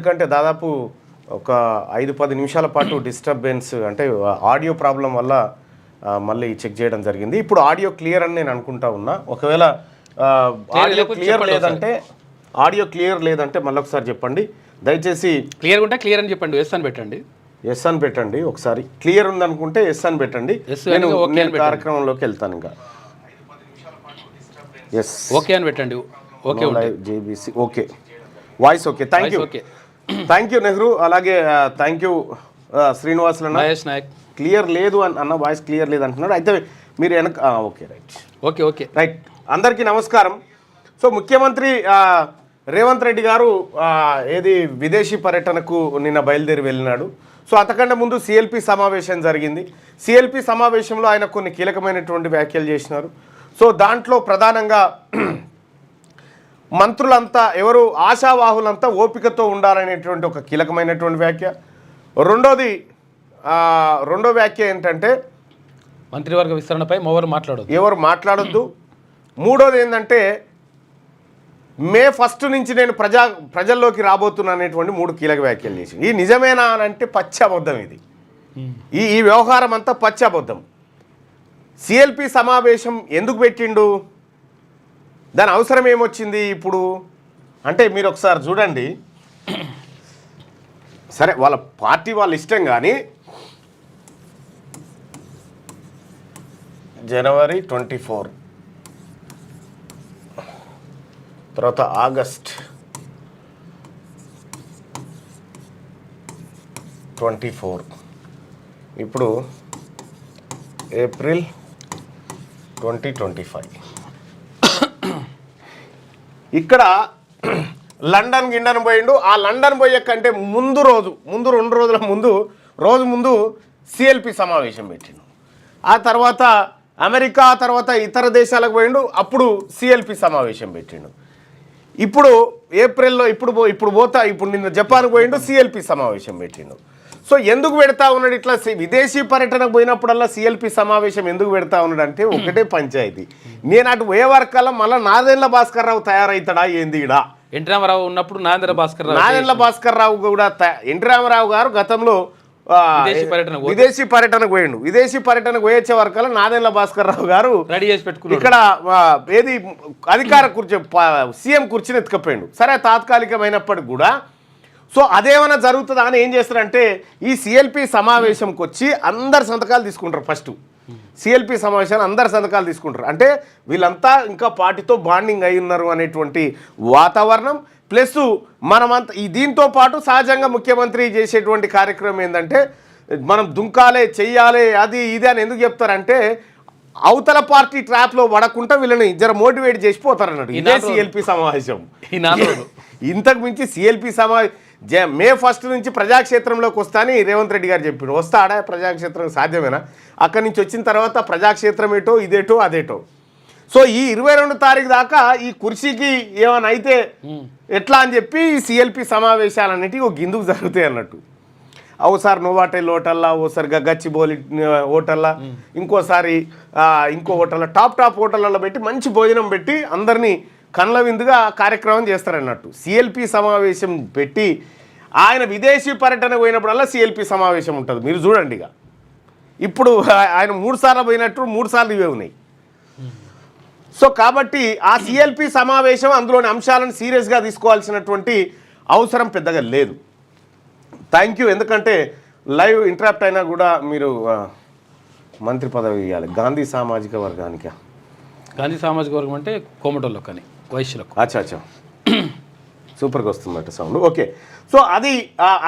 ఎందుకంటే దాదాపు ఒక 5-10 నిమిషాల పాటు డిస్టర్బెన్స్ అంటే ఆడియో ప్రాబ్లం వల్ల మళ్ళీ చెక్ చేయడం జరిగింది. ఇప్పుడు ఆడియో క్లియర్ అని నేను అనుకుంటా ఉన్నా. ఒకవేళ ఆడియో క్లియర్ లేదంటే మళ్ళీ ఒకసారి చెప్పండి దయచేసి. క్లియర్ ఉంటే క్లియర్ అని చెప్పండి, ఎస్ అని పెట్టండి. ఎస్ అని పెట్టండి. ఒకసారి క్లియర్ ఉందనుకుంటే ఎస్ అని పెట్టండి. నేను కార్యక్రమంలోకి వెళ్తాను. ఇంకా ఎస్ ఓకే అని పెట్టండి. Okay JBC okay, voice okay. Thank you Nehru. అలాగే thank you Srinivasulu Naik. Clear లేదు అన్న, వాయిస్ క్లియర్ లేదు అంటున్నాడు. అయితే మీరు వెనక ఓకే రైట్. అందరికీ నమస్కారం. సో ముఖ్యమంత్రి రేవంత్ రెడ్డి గారు విదేశీ పర్యటనకు నిన్న బయలుదేరి వెళ్ళినాడు. సో అంతకంటే ముందు సిఎల్పి సమావేశం జరిగింది. సిఎల్పి సమావేశంలో ఆయన కొన్ని కీలకమైనటువంటి వ్యాఖ్యలు చేసినారు. సో దాంట్లో ప్రధానంగా మంత్రులంతా ఎవరు ఆశావాహులంతా ఓపికతో ఉండాలనేటువంటి ఒక కీలకమైనటువంటి వ్యాఖ్య. రెండో వ్యాఖ్య ఏంటంటే మంత్రివర్గ విస్తరణపై ఎవరు మాట్లాడొద్దు. మూడోది ఏంటంటే మే 1 నుంచి నేను ప్రజల్లోకి రాబోతున్నా అనేటువంటి 3 కీలక వ్యాఖ్యలు చేసింది. ఈ నిజమేనా అని అంటే పచ్చి అబద్ధం. ఇది ఈ వ్యవహారం అంతా పచ్చి అబద్ధం. సిఎల్పి సమావేశం ఎందుకు పెట్టిండు, దాని అవసరం ఏమొచ్చింది ఇప్పుడు అంటే మీరు ఒకసారి చూడండి. సరే వాళ్ళ పార్టీ వాళ్ళ ఇష్టం, కానీ జనవరి 24 తర్వాత ఆగస్ట్ 24 ఇప్పుడు ఏప్రిల్ 2025. ఇక్కడ లండన్ గిండన్ పోయిండు. ఆ లండన్ పోయే కంటే ముందు 2 రోజుల ముందు సిఎల్పి సమావేశం పెట్టిండు. ఆ తర్వాత అమెరికా, తర్వాత ఇతర దేశాలకు పోయిండు. అప్పుడు సిఎల్పి సమావేశం పెట్టిండు. ఇప్పుడు ఏప్రిల్లో ఇప్పుడు నిన్న జపాన్కి పోయిండు, సిఎల్పి సమావేశం పెట్టిండు. సో ఎందుకు పెడతా ఉన్నాడు ఇట్లా? విదేశీ పర్యటనకు పోయినప్పుడల్లా సిఎల్పి సమావేశం ఎందుకు పెడతా ఉన్నాడు అంటే ఒకటే పంచాయతీ. నేను అటు పోయే వరకల్లా మళ్ళీ నాదెండ్ల భాస్కర్ రావు తయారవుతాడా ఏంది? ఈడ ఎన్టీ రామారావు ఉన్నప్పుడు నాదెండ్ల భాస్కర్ రావు కూడా ఎన్టీ రామారావు గారు గతంలో విదేశీ పర్యటనకు పోయిండు. విదేశీ పర్యటనకు పోయొచ్చే వరకల్లా నాదెండ్ల భాస్కర్ రావు గారు రెడీ చేసి పెట్టుకున్నాడు. ఇక్కడ అధికార కుర్చీ సీఎం కుర్చీని ఎత్తుకపోయిండు. సరే తాత్కాలికమైనప్పటికి కూడా సో అదేమైనా జరుగుతుందా అని ఏం చేస్తారంటే ఈ సిఎల్పి సమావేశంకి వచ్చి అందరు సంతకాలు తీసుకుంటారు. ఫస్ట్ సిఎల్పి సమావేశాన్ని అందరు సంతకాలు తీసుకుంటారు. అంటే వీళ్ళంతా ఇంకా పార్టీతో బాండింగ్ అయి ఉన్నారు అనేటువంటి వాతావరణం. ప్లస్ మనమంతా దీంతో పాటు సహజంగా ముఖ్యమంత్రి చేసేటువంటి కార్యక్రమం ఏంటంటే మనం దుంకాలే చెయ్యాలి అది ఇది అని ఎందుకు చెప్తారంటే అవతల పార్టీ ట్రాప్లో పడకుండా వీళ్ళని జర మోటివేట్ చేసిపోతారు అన్నట్టు. ఇదే సిఎల్పి సమావేశం. ఇంతకు మించి సిఎల్పి మే 1 నుంచి ప్రజాక్షేత్రంలోకి వస్తా అని రేవంత్ రెడ్డి గారు చెప్పారు. వస్తాడా ప్రజాక్షేత్రం? సాధ్యమేనా? అక్కడి నుంచి వచ్చిన తర్వాత ప్రజాక్షేత్రం ఏటో ఇదేటో అదేటో. సో ఈ 22 తారీఖు దాకా ఈ కుర్చీకి ఏమైనా అయితే ఎట్లా అని చెప్పి ఈ సిఎల్పి సమావేశాలన్నిటికీ ఒక గిందుకు జరుగుతాయి అన్నట్టు. ఓసారి నోవాటెల్ హోటల్లా, ఓసారి గచ్చిబౌలి హోటల్లా, ఇంకోసారి ఇంకో హోటల్లో టాప్ హోటళ్ళలో పెట్టి మంచి భోజనం పెట్టి అందరినీ కళ్ళ విందుగా కార్యక్రమం చేస్తారన్నట్టు. సిఎల్పి సమావేశం పెట్టి ఆయన విదేశీ పర్యటన పోయినప్పుడల్లా సిఎల్పి సమావేశం ఉంటుంది. మీరు చూడండి. ఇక ఇప్పుడు ఆయన 3 సార్లు పోయినట్టు 3 సార్లు ఇవే ఉన్నాయి. సో కాబట్టి ఆ సిఎల్పి సమావేశం అందులోని అంశాలను సీరియస్గా తీసుకోవాల్సినటువంటి అవసరం పెద్దగా లేదు. Thank you. ఎందుకంటే లైవ్ ఇంటరప్ట్ అయినా కూడా మీరు మంత్రి పదవి ఇవ్వాలి. గాంధీ సామాజిక వర్గం అంటే కోమటోళ్ళకు కానీ వైశ్యులకు. అచ్చా సూపర్గా వస్తుందట సౌండ్. ఓకే. సో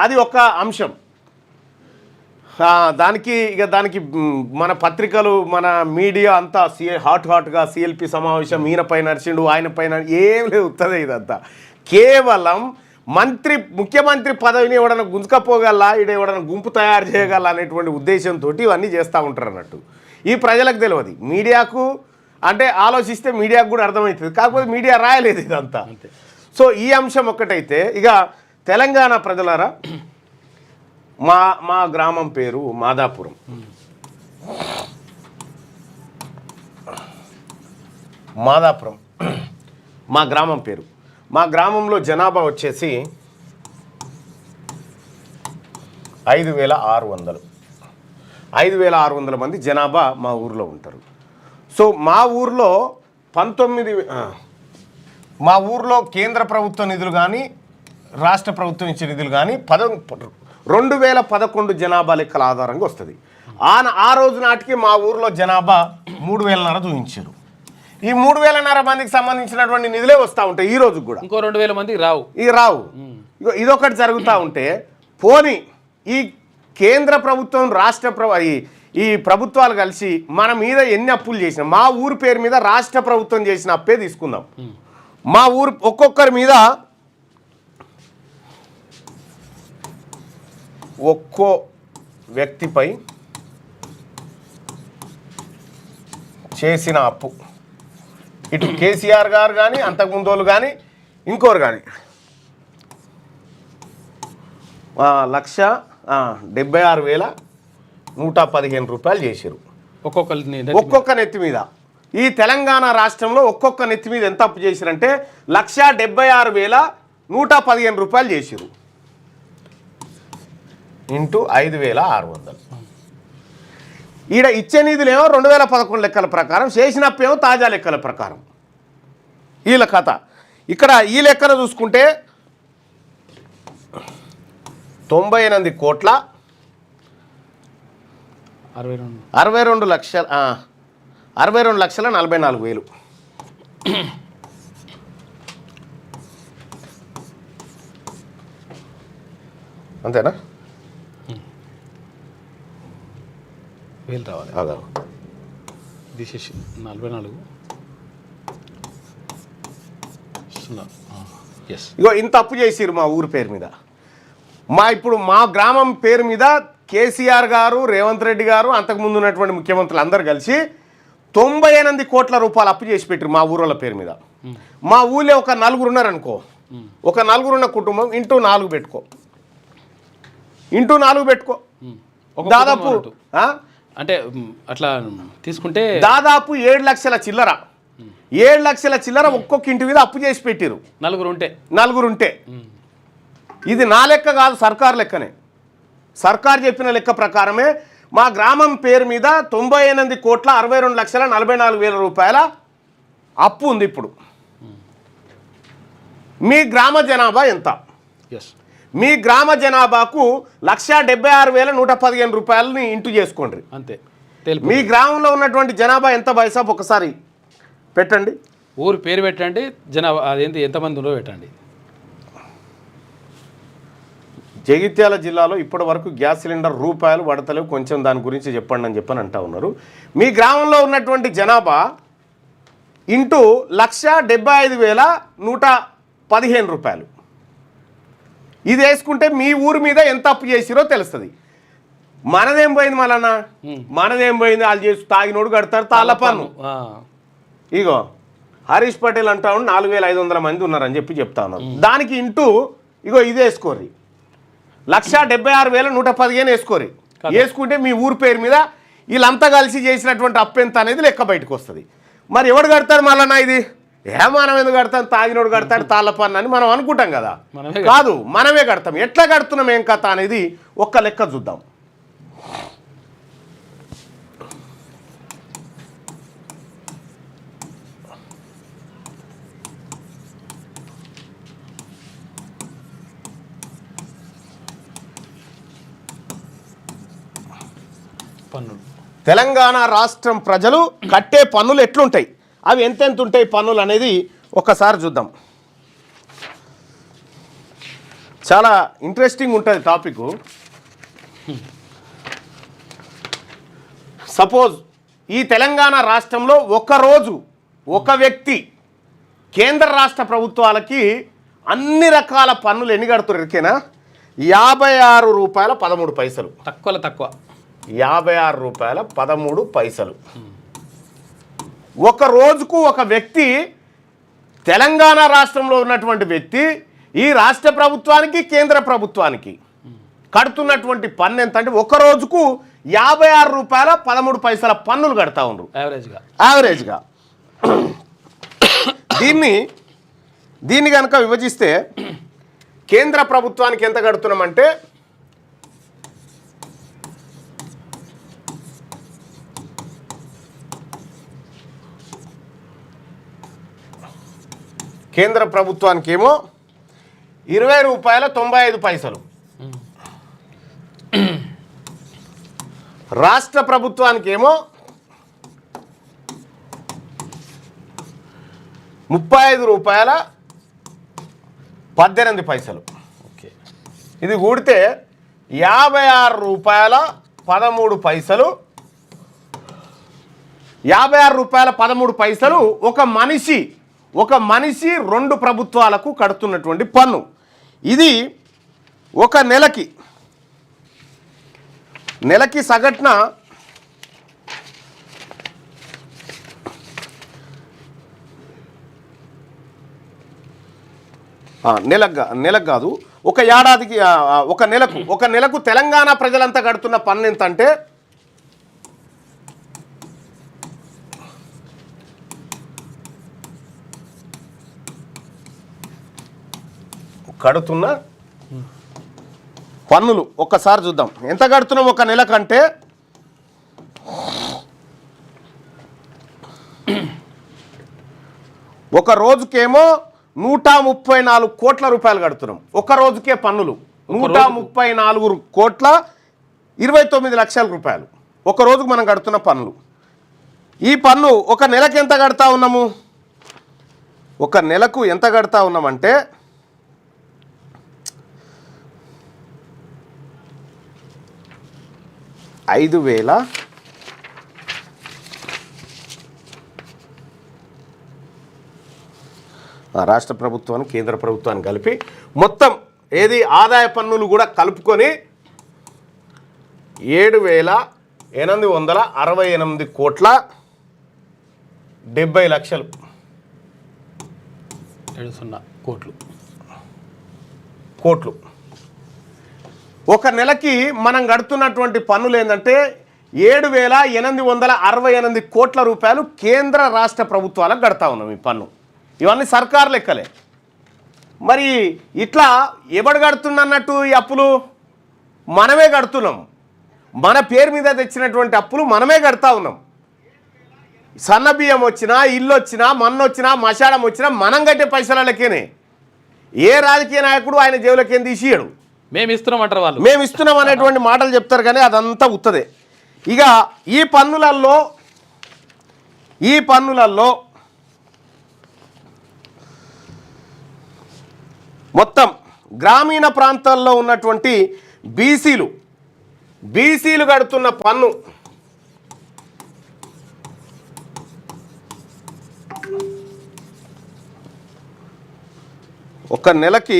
అది ఒక అంశం. దానికి మన పత్రికలు మన మీడియా అంతా హాట్గా సిఎల్పి సమావేశం ఈయనపై నడిచిండు ఆయన పైన ఏం లేదు. ఉత్తదే ఇదంతా కేవలం ముఖ్యమంత్రి పదవిని ఎవడన్నా గుంజుకపోగల ఎవడన్నా గుంపు తయారు చేయగల అనేటువంటి ఉద్దేశంతో ఇవన్నీ చేస్తూ ఉంటారు అన్నట్టు. ఈ ప్రజలకు తెలియదు. మీడియాకు అంటే ఆలోచిస్తే మీడియాకు కూడా అర్థమవుతుంది. కాకపోతే మీడియా రాయలేదు ఇదంతా. సో ఈ అంశం ఒక్కటైతే ఇక తెలంగాణ ప్రజలారా, మా గ్రామం పేరు మాదాపురం. మా గ్రామం పేరు. మా గ్రామంలో జనాభా వచ్చేసి 5,600 5,600 మంది జనాభా మా ఊర్లో ఉంటారు. సో మా ఊర్లో మా ఊర్లో కేంద్ర ప్రభుత్వ నిధులు కానీ రాష్ట్ర ప్రభుత్వం ఇచ్చే నిధులు కానీ 2011 జనాభా లెక్కల ఆధారంగా వస్తుంది. ఆ రోజు నాటికి మా ఊర్లో జనాభా 3,500 చూపించారు. ఈ 3,500 మందికి సంబంధించినటువంటి నిధులే వస్తూ ఉంటాయి ఈ రోజు కూడా. ఇంకో 2,000 మందికి రావు. ఇగో ఇదొకటి జరుగుతూ ఉంటే పోనీ ఈ కేంద్ర ప్రభుత్వం ఈ ప్రభుత్వాలు కలిసి మన మీద ఎన్ని అప్పులు చేసినా మా ఊరు పేరు మీద రాష్ట్ర ప్రభుత్వం చేసిన అప్పే తీసుకుందాం. మా ఊరు ఒక్కొక్కరి మీద ఒక్కో వ్యక్తిపై చేసిన అప్పు ఇటు కేసీఆర్ గారు కానీ అంతకుముందు వాళ్ళు కానీ ఇంకోరు కానీ 1,76,115 రూపాయలు చేశారు ఒక్కొక్క నెత్తి మీద. ఈ తెలంగాణ రాష్ట్రంలో ఒక్కొక్క నెత్తి మీద ఎంత అప్పు చేశారంటే 1,76,115 రూపాయలు చేశారు ఇంటూ 5,600. ఈడ ఇచ్చే నిధులేమో 2011 లెక్కల ప్రకారం, చేసినప్పేమో తాజా లెక్కల ప్రకారం. వీళ్ళ కథ ఇక్కడ ఈ లెక్కన చూసుకుంటే 98 కోట్ల 62,44,000 అంతేనా? వేలు రావాలి. తీసేసి 44. ఇగో ఇంత అప్పు చేసిరు మా ఊరు పేరు మీద. ఇప్పుడు మా గ్రామం పేరు మీద కేసీఆర్ గారు, రేవంత్ రెడ్డి గారు, అంతకుముందు ఉన్నటువంటి ముఖ్యమంత్రులు అందరూ కలిసి 98 కోట్ల రూపాయలు అప్పు చేసి పెట్టారు మా ఊరోళ్ళ పేరు మీద. మా ఊళ్ళో ఒక 4 ఉన్నారనుకో, ఒక 4 ఉన్న కుటుంబం ఇంటూ 4 పెట్టుకో దాదాపు అంటే అట్లా తీసుకుంటే దాదాపు 7 లక్షల చిల్లర 7 లక్షల చిల్లర ఒక్కొక్క ఇంటి మీద అప్పు చేసి పెట్టారు. 4 ఉంటే ఇది నా లెక్క కాదు, సర్కారు లెక్కనే. సర్కారు చెప్పిన లెక్క ప్రకారమే మా గ్రామం పేరు మీద 98,62,44,000 రూపాయల అప్పు ఉంది. ఇప్పుడు మీ గ్రామ జనాభా ఎంత? మీ గ్రామ జనాభాకు 1,76,115 రూపాయలని ఇంటూ చేసుకోండి అంతే. మీ గ్రామంలో ఉన్నటువంటి జనాభా ఎంత బైసాబ్ ఒకసారి పెట్టండి. ఊరు పేరు పెట్టండి, జనాభా అదేంటి ఎంతమంది ఉందో పెట్టండి. జగిత్యాల జిల్లాలో ఇప్పటి వరకు గ్యాస్ సిలిండర్ రూపాయలు పడతలేవు, కొంచెం దాని గురించి చెప్పండి అని అంటా ఉన్నారు. మీ గ్రామంలో ఉన్నటువంటి జనాభా ఇంటూ 1,75,115 రూపాయలు ఇది వేసుకుంటే మీ ఊరి మీద ఎంత అప్పు చేసిరో తెలుస్తుంది. మనదేం పోయింది మళ్ళా? మనదేం పోయింది? వాళ్ళు చేసి తాగినోడు కడతారు తాళ్ళ పన్ను. ఇగో హరీష్ పటేల్ అంటా 4,500 మంది ఉన్నారని చెప్తా ఉన్నారు. దానికి ఇంటూ ఇగో ఇది వేసుకోర్రి, 1,76,115 వేసుకోరి. వేసుకుంటే మీ ఊరి పేరు మీద వీళ్ళంతా కలిసి చేసినటువంటి అప్పు ఎంత అనేది లెక్క బయటకు వస్తుంది. మరి ఎవడు కడతారు మళ్ళా? ఇది మనం ఎందుకు కడతాం? తాగినోడు కడతాడు తాళ్ళ పన్ను అని మనం అనుకుంటాం కదా. కాదు, మనమే కడతాం. ఎట్లా కడుతున్నాం ఏం కథ అనేది ఒక్క లెక్క చూద్దాం. తెలంగాణ రాష్ట్రం ప్రజలు కట్టే పన్నులు ఎట్లుంటాయి, అవి ఎంతెంత ఉంటాయి పన్నులు అనేది ఒక్కసారి చూద్దాం. చాలా ఇంట్రెస్టింగ్ ఉంటుంది టాపిక్. సపోజ్ ఈ తెలంగాణ రాష్ట్రంలో ఒకరోజు ఒక వ్యక్తి కేంద్ర రాష్ట్ర ప్రభుత్వాలకి అన్ని రకాల పన్నులు ఎన్ని కడుతున్నారు ఎరికేనా? 56 రూపాయల 13 పైసలు. తక్కువ 56 రూపాయల 13 పైసలు. ఒక రోజుకు ఒక వ్యక్తి, తెలంగాణ రాష్ట్రంలో ఉన్నటువంటి వ్యక్తి ఈ రాష్ట్ర ప్రభుత్వానికి కేంద్ర ప్రభుత్వానికి కడుతున్నటువంటి పన్ను ఎంత అంటే ఒక రోజుకు 56 రూపాయల 13 పైసల పన్నులు కడతా ఉన్నారు యావరేజ్గా. దీన్ని కనుక విభజిస్తే కేంద్ర ప్రభుత్వానికి ఎంత కడుతున్నామంటే కేంద్ర ప్రభుత్వానికి ఏమో ₹20.95. రాష్ట్ర ప్రభుత్వానికి ఏమో ₹35.18. ఓకే, ఇది కూడితే ₹56.13. ₹56.13 ఒక మనిషి 2 ప్రభుత్వాలకు కడుతున్నటువంటి పన్ను. ఇది ఒక నెలకి సగటున నెలకు కాదు, ఒక ఏడాదికి, ఒక నెలకు తెలంగాణ ప్రజలంతా కడుతున్న పన్ను ఎంత అంటే కడుతున్న పన్నులు ఒక్కసారి చూద్దాం. ఎంత కడుతున్నాం ఒక నెలకంటే ఒక రోజుకేమో 134 కోట్ల రూపాయలు కడుతున్నాం. ఒక రోజుకే పన్నులు 134.29 లక్షల రూపాయలు ఒక రోజుకు మనం కడుతున్న పన్నులు. ఈ పన్ను ఒక నెలకు ఎంత కడతా ఉన్నాము? ఒక నెలకు ఎంత కడతా ఉన్నామంటే రాష్ట్ర ప్రభుత్వాన్ని కేంద్ర ప్రభుత్వాన్ని కలిపి మొత్తం ఏది ఆదాయ పన్నులు కూడా కలుపుకొని 7,868 కోట్ల 70 లక్షలు కోట్లు. ఒక నెలకి మనం కడుతున్నటువంటి పన్నులు ఏంటంటే 7,868 కోట్ల రూపాయలు కేంద్ర రాష్ట్ర ప్రభుత్వాలకు కడతా ఉన్నాం ఈ పన్ను. ఇవన్నీ సర్కారు లెక్కలే. మరి ఇట్లా ఎవడు కడుతున్నట్టు ఈ అప్పులు? మనమే కడుతున్నాం. మన పేరు మీద తెచ్చినటువంటి అప్పులు మనమే కడతా ఉన్నాం. సన్న బియ్యం వచ్చినా, ఇల్లు వచ్చినా, మన్ను వచ్చినా, మశాడం వచ్చినా మనం కట్టే పైసల లెక్కనే. ఏ రాజకీయ నాయకుడు ఆయన జేబులకేం తీసియడు. మేము ఇస్తున్నాం అంటారు వాళ్ళు. మేము ఇస్తున్నాం అనేటువంటి మాటలు చెప్తారు, కానీ అదంతా ఉత్తదే. ఇక ఈ పన్నులలో మొత్తం గ్రామీణ ప్రాంతాల్లో ఉన్నటువంటి బీసీలు కడుతున్న పన్ను ఒక నెలకి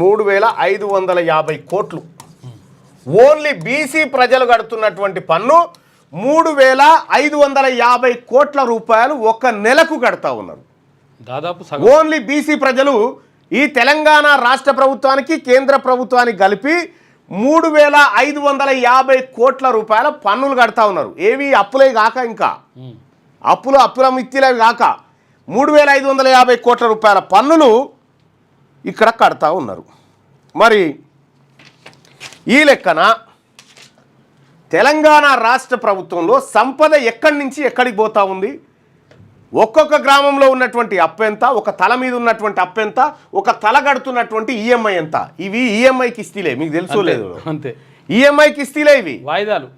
3,550 కోట్లు. ఓన్లీ బీసీ ప్రజలు కడుతున్నటువంటి పన్ను 3,550 కోట్ల రూపాయలు ఒక నెలకు కడతా ఉన్నారు. దాదాపు ఓన్లీ బీసీ ప్రజలు ఈ తెలంగాణ రాష్ట్ర ప్రభుత్వానికి కేంద్ర ప్రభుత్వానికి కలిపి 3,550 కోట్ల రూపాయల పన్నులు కడతా ఉన్నారు. ఏవి అప్పులే కాక, ఇంకా అప్పుల మిత్తిలే కాక 3,550 కోట్ల రూపాయల పన్నులు ఇక్కడ కడతా ఉన్నారు. మరి ఈ లెక్కన తెలంగాణ రాష్ట్ర ప్రభుత్వంలో సంపద ఎక్కడి నుంచి ఎక్కడికి పోతా ఉంది? ఒక్కొక్క గ్రామంలో ఉన్నటువంటి అప్పు ఎంత, ఒక తల మీద ఉన్నటువంటి అప్పు ఎంత, ఒక తల కడుతున్నటువంటి ఈఎంఐ ఎంత? ఇవి ఈఎంఐ కిస్తీలే, మీకు తెలుసో లేదు? అంతే, ఈఎంఐ కిస్తీలే ఇవి, వాయిదాలు.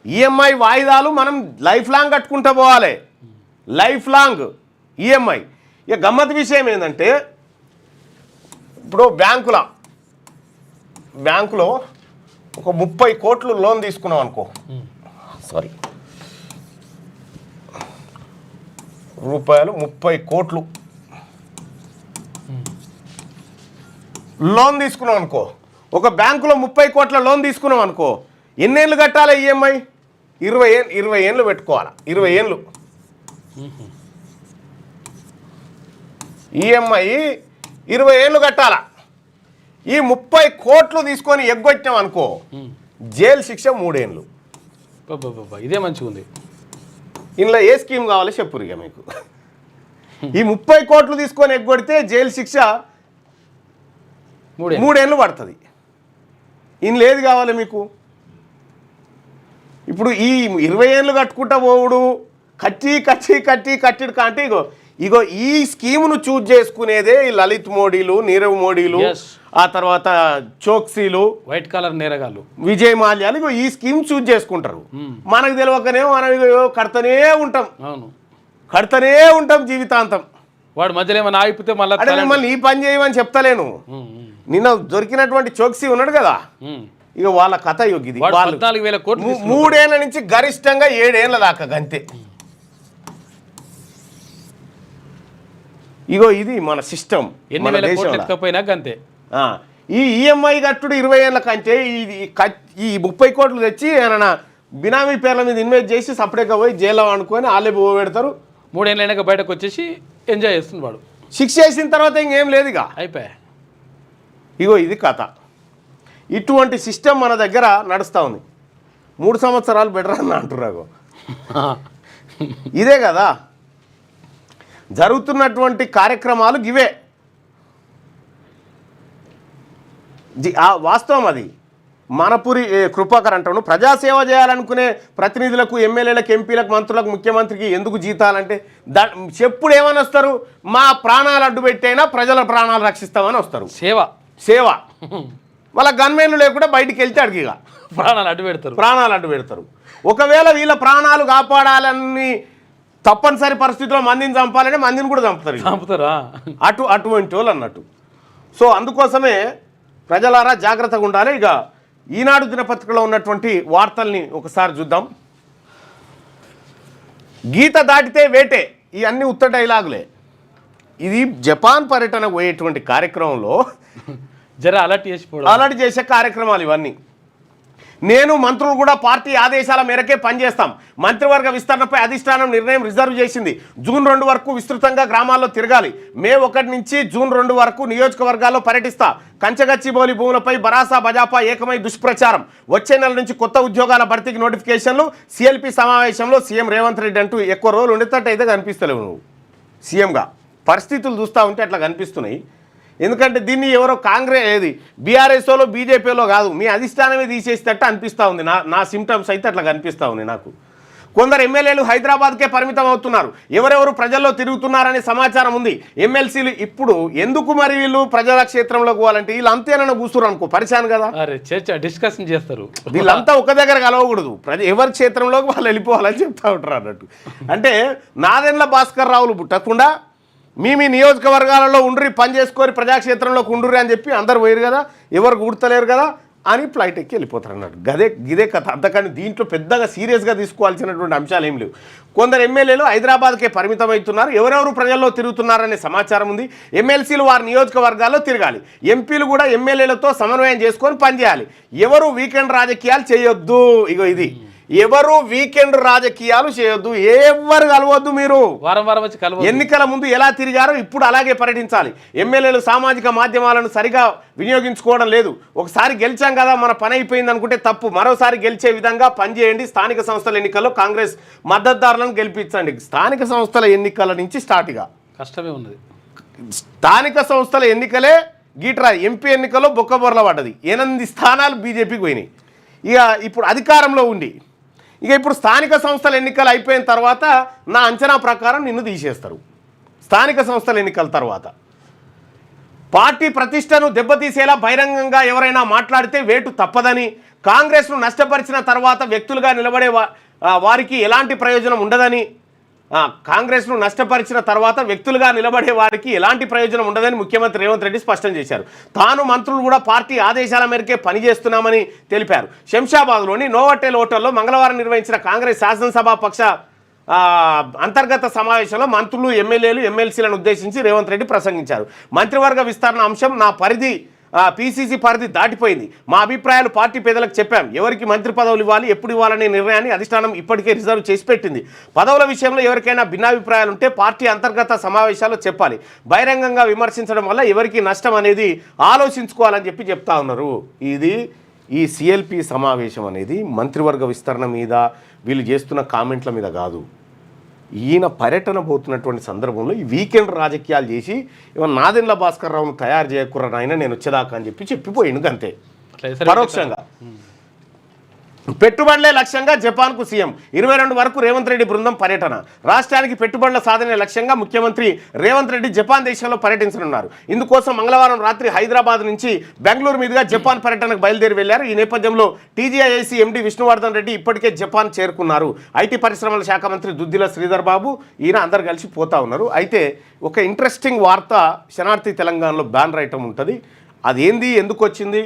ఈఎంఐ వాయిదాలు మనం లైఫ్ లాంగ్ కట్టుకుంటూ పోవాలి. Life long EMI. ఇక గమ్మత్ విషయం ఏంటంటే, ఇప్పుడు బ్యాంకులో ఒక 30 కోట్లు లోన్ తీసుకున్నాం అనుకో, రూపాయలు 30 కోట్లు లోన్ తీసుకున్నాం అనుకో, ఒక బ్యాంకులో 30 కోట్ల లోన్ తీసుకున్నాం అనుకో, ఎన్నేళ్ళు కట్టాలి ఈఎంఐ? 20 ఏళ్ళు పెట్టుకోవాలి. 20 ఏళ్ళు ఈఎంఐ 20 ఏళ్ళు కట్టాల. ఈ 30 కోట్లు తీసుకొని ఎగ్గొట్టాం అనుకో, జైలు శిక్ష 3 ఏళ్ళు. ఇదే మంచిగా ఉంది. ఇందులో ఏ స్కీమ్ కావాలో చెప్పురు ఇక మీకు. ఈ 30 కోట్లు తీసుకొని ఎగ్గొడితే జైలు శిక్ష 3 ఏళ్ళు పడుతుంది. ఈయన లేదు కావాలి మీకు. ఇప్పుడు ఈ 20 ఏళ్ళు కట్టుకుంటా పోవుడు కట్టిడు కంటే ఇగో ఈ స్కీమును చూజ్ చేసుకునేదే ఈ లలిత్ మోడీలు, నీరవ్ మోడీలు, ఆ తర్వాత చోక్సీలు, వైట్ కలర్ నేరగాళ్ళు, విజయ్ మాల్యాలు ఇగో ఈ స్కీమ్ చూజ్ చేసుకుంటారు. మనకు తెలియకనే మనం కడతనే ఉంటాం జీవితాంతం. వాడు మధ్యలో ఏమైనా ఆగిపోతే మళ్ళీ ఈ పని చేయమని చెప్తలేను. నిన్న దొరికినటువంటి చోక్సీ ఉన్నాడు కదా, ఇక వాళ్ళ కథ యోగిది. 14,000 కోట్లు 3 ఏళ్ల నుంచి గరిష్టంగా 7 ఏళ్ల దాకా గంతే. ఇగో ఇది మన సిస్టమ్. ఎన్ని వేల కోట్లు ఎక్కకపోయినా గంతే. ఈ ఈఎంఐ కట్టుడు 20 ఏళ్ళ కంటే ఈ 30 కోట్లు తెచ్చి ఏమన్నా బినామీ పేర్ల మీద ఇన్వెస్ట్ చేసి సపరేట్గా పోయి జైల్లో అనుకొని వాళ్ళే పెడతారు. 3 ఏళ్ళైనాక బయటకు వచ్చేసి ఎంజాయ్ చేస్తుంది వాడు. శిక్ష వేసిన తర్వాత ఇంకేం లేదు ఇక అయిపోయా. ఇగో ఇది కథ. ఇటువంటి సిస్టమ్ మన దగ్గర నడుస్తూ ఉంది. 3 సంవత్సరాలు బెటర్ అని అంటున్నారు. ఇదే కదా జరుగుతున్నటువంటి కార్యక్రమాలు. ఇవే వాస్తవం. అది మనపురి కృపాకర్ అంటాను. ప్రజాసేవ చేయాలనుకునే ప్రతినిధులకు, ఎమ్మెల్యేలకు, ఎంపీలకు, మంత్రులకు, ముఖ్యమంత్రికి ఎందుకు జీతాలంటే చెప్పుడు ఏమని వస్తారు? మా ప్రాణాలు అడ్డు పెట్టైనా ప్రజల ప్రాణాలు రక్షిస్తామని వస్తారు. సేవ వాళ్ళ గన్మెన్లు లేకుండా బయటికి వెళ్తే అడిగిగా ప్రాణాలు అడ్డు పెడతారు. ఒకవేళ వీళ్ళ ప్రాణాలు కాపాడాలని తప్పనిసరి పరిస్థితిలో మందిని చంపాలంటే మందిని కూడా చంపుతారా అటువంటి వాళ్ళు అన్నట్టు. సో అందుకోసమే ప్రజలారా జాగ్రత్తగా ఉండాలి. ఇక ఈనాడు దినపత్రికలో ఉన్నటువంటి వార్తల్ని ఒకసారి చూద్దాం. గీత దాటితే వేటే, ఇవన్నీ ఉత్త డైలాగులే. ఇది జపాన్ పర్యటన పోయేటువంటి కార్యక్రమంలో అలర్ట్ చేసే కార్యక్రమాలు ఇవన్నీ. నేను మంత్రులు కూడా పార్టీ ఆదేశాల మేరకే పనిచేస్తాం. మంత్రివర్గ విస్తరణపై అధిష్టానం నిర్ణయం రిజర్వ్ చేసింది. జూన్ 2 వరకు విస్తృతంగా గ్రామాల్లో తిరగాలి. మే 1 నుంచి జూన్ 2 వరకు నియోజకవర్గాల్లో పర్యటిస్తా. కంచగచ్చిబౌలి భూములపై బరాసా బజాపా ఏకమై దుష్ప్రచారం. వచ్చే నెల నుంచి కొత్త ఉద్యోగాల భర్తీకి నోటిఫికేషన్లు. సిఎల్పి సమావేశంలో సీఎం రేవంత్ రెడ్డి అంటూ ఎక్కువ రోజులు ఉండేటట్టు అయితే కనిపిస్తలేవు నువ్వు సీఎంగా. పరిస్థితులు చూస్తూ ఉంటే అట్లా కనిపిస్తున్నాయి. ఎందుకంటే దీన్ని ఎవరో కాంగ్రెస్ బీఆర్ఎస్లో బీజేపీలో కాదు, మీ అధిష్టానమే తీసేసేటట్టు అనిపిస్తూ ఉంది. నా సిమ్టమ్స్ అయితే అట్లా కనిపిస్తూ ఉంది నాకు. కొందరు ఎమ్మెల్యేలు హైదరాబాద్కే పరిమితం అవుతున్నారు. ఎవరెవరు ప్రజల్లో తిరుగుతున్నారనే సమాచారం ఉంది. ఎమ్మెల్సీలు ఇప్పుడు ఎందుకు మరి వీళ్ళు ప్రజల క్షేత్రంలోకి పోవాలంటే వీళ్ళు అంతేనన్నా కూర్చురు అనుకో, పరిశాన్ కదా, డిస్కషన్ చేస్తారు. వీళ్ళంతా ఒక దగ్గర కలవకూడదు. ఎవరి క్షేత్రంలోకి వాళ్ళు వెళ్ళిపోవాలని చెప్తా ఉంటారు అన్నట్టు. అంటే నాదెండ్ల భాస్కర్ రావులు పుట్టకుండా మీ నియోజకవర్గాలలో ఉండ్రి పని చేసుకొని ప్రజాక్షేత్రంలోకి ఉండ్రి అని చెప్పి అందరు పోయారు కదా, ఎవరు గుర్తలేరు కదా అని ఫ్లైట్ ఎక్కి వెళ్ళిపోతారు అన్నట్టు. ఇదే కథ. అంతకని దీంట్లో పెద్దగా సీరియస్గా తీసుకోవాల్సినటువంటి అంశాలు ఏం లేవు. కొందరు ఎమ్మెల్యేలు హైదరాబాద్కే పరిమితం అవుతున్నారు. ఎవరెవరు ప్రజల్లో తిరుగుతున్నారనే సమాచారం ఉంది. ఎమ్మెల్సీలు వారి నియోజకవర్గాల్లో తిరగాలి. ఎంపీలు కూడా ఎమ్మెల్యేలతో సమన్వయం చేసుకొని పనిచేయాలి. ఎవరు వీకెండ్ రాజకీయాలు చేయొద్దు. ఇగో ఇది, ఎవరు వీకెండ్ రాజకీయాలు చేయొద్దు. ఎవరు కలవద్దు. మీరు వారం వచ్చి కలవద్దు. ఎన్నికల ముందు ఎలా తిరిగారో ఇప్పుడు అలాగే పర్యటించాలి. ఎమ్మెల్యేలు సామాజిక మాధ్యమాలను సరిగా వినియోగించుకోవడం లేదు. ఒకసారి గెలిచాం కదా మన పని అయిపోయింది అనుకుంటే తప్పు. మరోసారి గెలిచే విధంగా పనిచేయండి. స్థానిక సంస్థల ఎన్నికల్లో కాంగ్రెస్ మద్దతుదారులను గెలిపించండి. స్థానిక సంస్థల ఎన్నికల నుంచి స్టార్ట్గా కష్టమే ఉన్నది. స్థానిక సంస్థల ఎన్నికలే గీట్రా. ఎంపీ ఎన్నికల్లో బొక్కబొరల పడ్డది. 8 స్థానాలు బీజేపీకి పోయినాయి. ఇక ఇప్పుడు అధికారంలో ఉండి ఇక ఇప్పుడు స్థానిక సంస్థల ఎన్నికలు అయిపోయిన తర్వాత నా అంచనా ప్రకారం నిన్ను తీసేస్తారు. స్థానిక సంస్థల ఎన్నికల తర్వాత పార్టీ ప్రతిష్టను దెబ్బతీసేలా బహిరంగంగా ఎవరైనా మాట్లాడితే వేటు తప్పదని, కాంగ్రెస్ను నష్టపరిచిన తర్వాత వ్యక్తులుగా నిలబడే వారికి ఎలాంటి ప్రయోజనం ఉండదని, కాంగ్రెస్ను నష్టపరిచిన తర్వాత వ్యక్తులుగా నిలబడే వారికి ఎలాంటి ప్రయోజనం ఉండదని ముఖ్యమంత్రి రేవంత్ రెడ్డి స్పష్టం చేశారు. తాను మంత్రులు కూడా పార్టీ ఆదేశాల మేరకే పనిచేస్తున్నామని తెలిపారు. శంషాబాద్లోని నోవోటెల్ హోటల్లో మంగళవారం నిర్వహించిన కాంగ్రెస్ శాసనసభ పక్ష అంతర్గత సమావేశంలో మంత్రులు, ఎమ్మెల్యేలు, ఎమ్మెల్సీలను ఉద్దేశించి రేవంత్ రెడ్డి ప్రసంగించారు. మంత్రివర్గ విస్తరణ అంశం నా పరిధి పీసీసీ పరిధి దాటిపోయింది. మా అభిప్రాయాలు పార్టీ పెద్దలకు చెప్పాం. ఎవరికి మంత్రి పదవులు ఇవ్వాలి, ఎప్పుడు ఇవ్వాలనే నిర్ణయాన్ని అధిష్టానం ఇప్పటికే రిజర్వ్ చేసి పెట్టింది. పదవుల విషయంలో ఎవరికైనా భిన్నాభిప్రాయాలు ఉంటే పార్టీ అంతర్గత సమావేశాల్లో చెప్పాలి. బహిరంగంగా విమర్శించడం వల్ల ఎవరికి నష్టం అనేది ఆలోచించుకోవాలని చెప్తా ఉన్నారు. ఇది ఈ సిఎల్పి సమావేశం అనేది మంత్రివర్గ విస్తరణ మీద వీళ్ళు చేస్తున్న కామెంట్ల మీద కాదు. ఈయన పర్యటన పోతున్నటువంటి సందర్భంలో ఈ వీకెండ్ రాజకీయాలు చేసి ఇవన్న నాదెండ్ల భాస్కర్ రావును తయారు చేయకుర్రా నాయన నేను వచ్చేదాకా అని చెప్పిపోయిండు అంతే పరోక్షంగా. పెట్టుబడులే లక్ష్యంగా జపాన్కు సీఎం 22 వరకు రేవంత్ రెడ్డి బృందం పర్యటన. రాష్ట్రానికి పెట్టుబడుల సాధనే లక్ష్యంగా ముఖ్యమంత్రి రేవంత్ రెడ్డి జపాన్ దేశంలో పర్యటించనున్నారు. ఇందుకోసం మంగళవారం రాత్రి హైదరాబాద్ నుంచి బెంగళూరు మీదుగా జపాన్ పర్యటనకు బయలుదేరి వెళ్లారు. ఈ నేపథ్యంలో టీజీఐఐసీ ఎండీ విష్ణువర్ధన్ రెడ్డి ఇప్పటికే జపాన్ చేరుకున్నారు. ఐటీ పరిశ్రమల శాఖ మంత్రి దుద్దిల శ్రీధర్ బాబు ఈయన అందరు కలిసి పోతా ఉన్నారు. అయితే ఒక ఇంట్రెస్టింగ్ వార్త శనార్థి తెలంగాణలో బ్యానర్ ఐటమ్ ఉంటుంది. అదేంది, ఎందుకు వచ్చింది,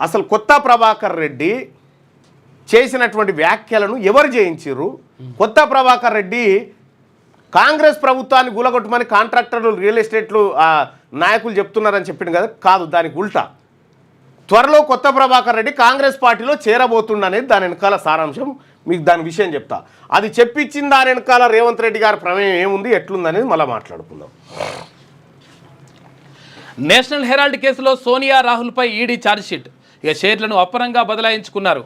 అసలు కొత్త ప్రభాకర్ రెడ్డి చేసినటువంటి వ్యాఖ్యలను ఎవరు చేయించారు? కొత్త ప్రభాకర్ రెడ్డి కాంగ్రెస్ ప్రభుత్వాన్ని గులగొట్టమని కాంట్రాక్టర్లు రియల్ ఎస్టేట్లు నాయకులు చెప్తున్నారని చెప్పింది కదా, కాదు, దానికి ఉల్టా త్వరలో కొత్త ప్రభాకర్ రెడ్డి కాంగ్రెస్ పార్టీలో చేరబోతుండనేది దాని వెనకాల సారాంశం. మీకు దాని విషయం చెప్తా. అది చెప్పించిన దాని వెనకాల రేవంత్ రెడ్డి గారి ప్రమేయం ఏముంది, ఎట్లుందనేది మళ్ళీ మాట్లాడుకుందాం. నేషనల్ హెరాల్డ్ కేసులో సోనియా రాహుల్పై ఈడీ ఛార్జ్షీట్. ఇక షేర్లను అప్పనంగా బదలాయించుకున్నారు.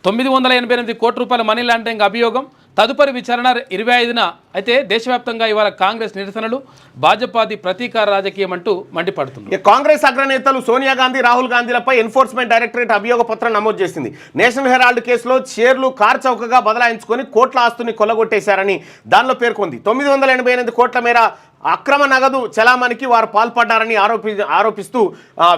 988 కోట్ల రూపాయల మనీ లాండరింగ్ అభియోగం. తదుపరి విచారణ 25న. అయితే దేశవ్యాప్తంగా ఇవాళ కాంగ్రెస్ నిరసనలు, భాజపాది ప్రతీకార రాజకీయం అంటూ మండిపడుతుంది. కాంగ్రెస్ అగ్రనేతలు సోనియా గాంధీ, రాహుల్ గాంధీలపై ఎన్ఫోర్స్మెంట్ డైరెక్టరేట్ అభియోగ పత్రం నమోదు చేసింది. నేషనల్ హెరాల్డ్ కేసులో షేర్లు కార్చౌకగా బదలాయించుకొని కోట్ల ఆస్తుని కొల్లగొట్టేశారని దానిలో పేర్కొంది. 988 కోట్ల మేర అక్రమ నగదు చలామణికి వారు పాల్పడ్డారని ఆరోపిస్తూ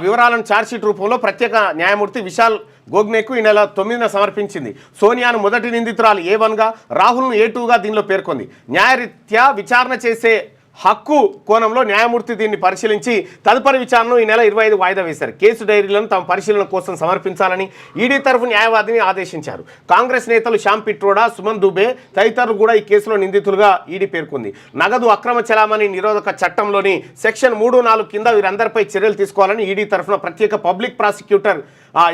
వివరాలను ఛార్జ్షీట్ రూపంలో ప్రత్యేక న్యాయమూర్తి విశాల్ గోగ్నేకు ఈ నెల 9న సమర్పించింది. సోనియాను మొదటి నిందితురాలు A1గా, రాహుల్ను A2గా దీనిలో పేర్కొంది. న్యాయరీత్యా విచారణ చేసే హక్కు కోణంలో న్యాయమూర్తి దీన్ని పరిశీలించి తదుపరి విచారణను ఈ నెల 25 వాయిదా వేశారు. కేసు డైరీలను తమ పరిశీలన కోసం సమర్పించాలని ఈడీ తరఫు న్యాయవాదిని ఆదేశించారు. కాంగ్రెస్ నేతలు శ్యామ్ పిట్రోడా, సుమన్ దుబే తదితరులు కూడా ఈ కేసులో నిందితులుగా ఈడీ పేర్కొంది. నగదు అక్రమ చలామణి నిరోధక చట్టంలోని సెక్షన్ 3-4 కింద వీరందరిపై చర్యలు తీసుకోవాలని ఈడీ తరఫున ప్రత్యేక పబ్లిక్ ప్రాసిక్యూటర్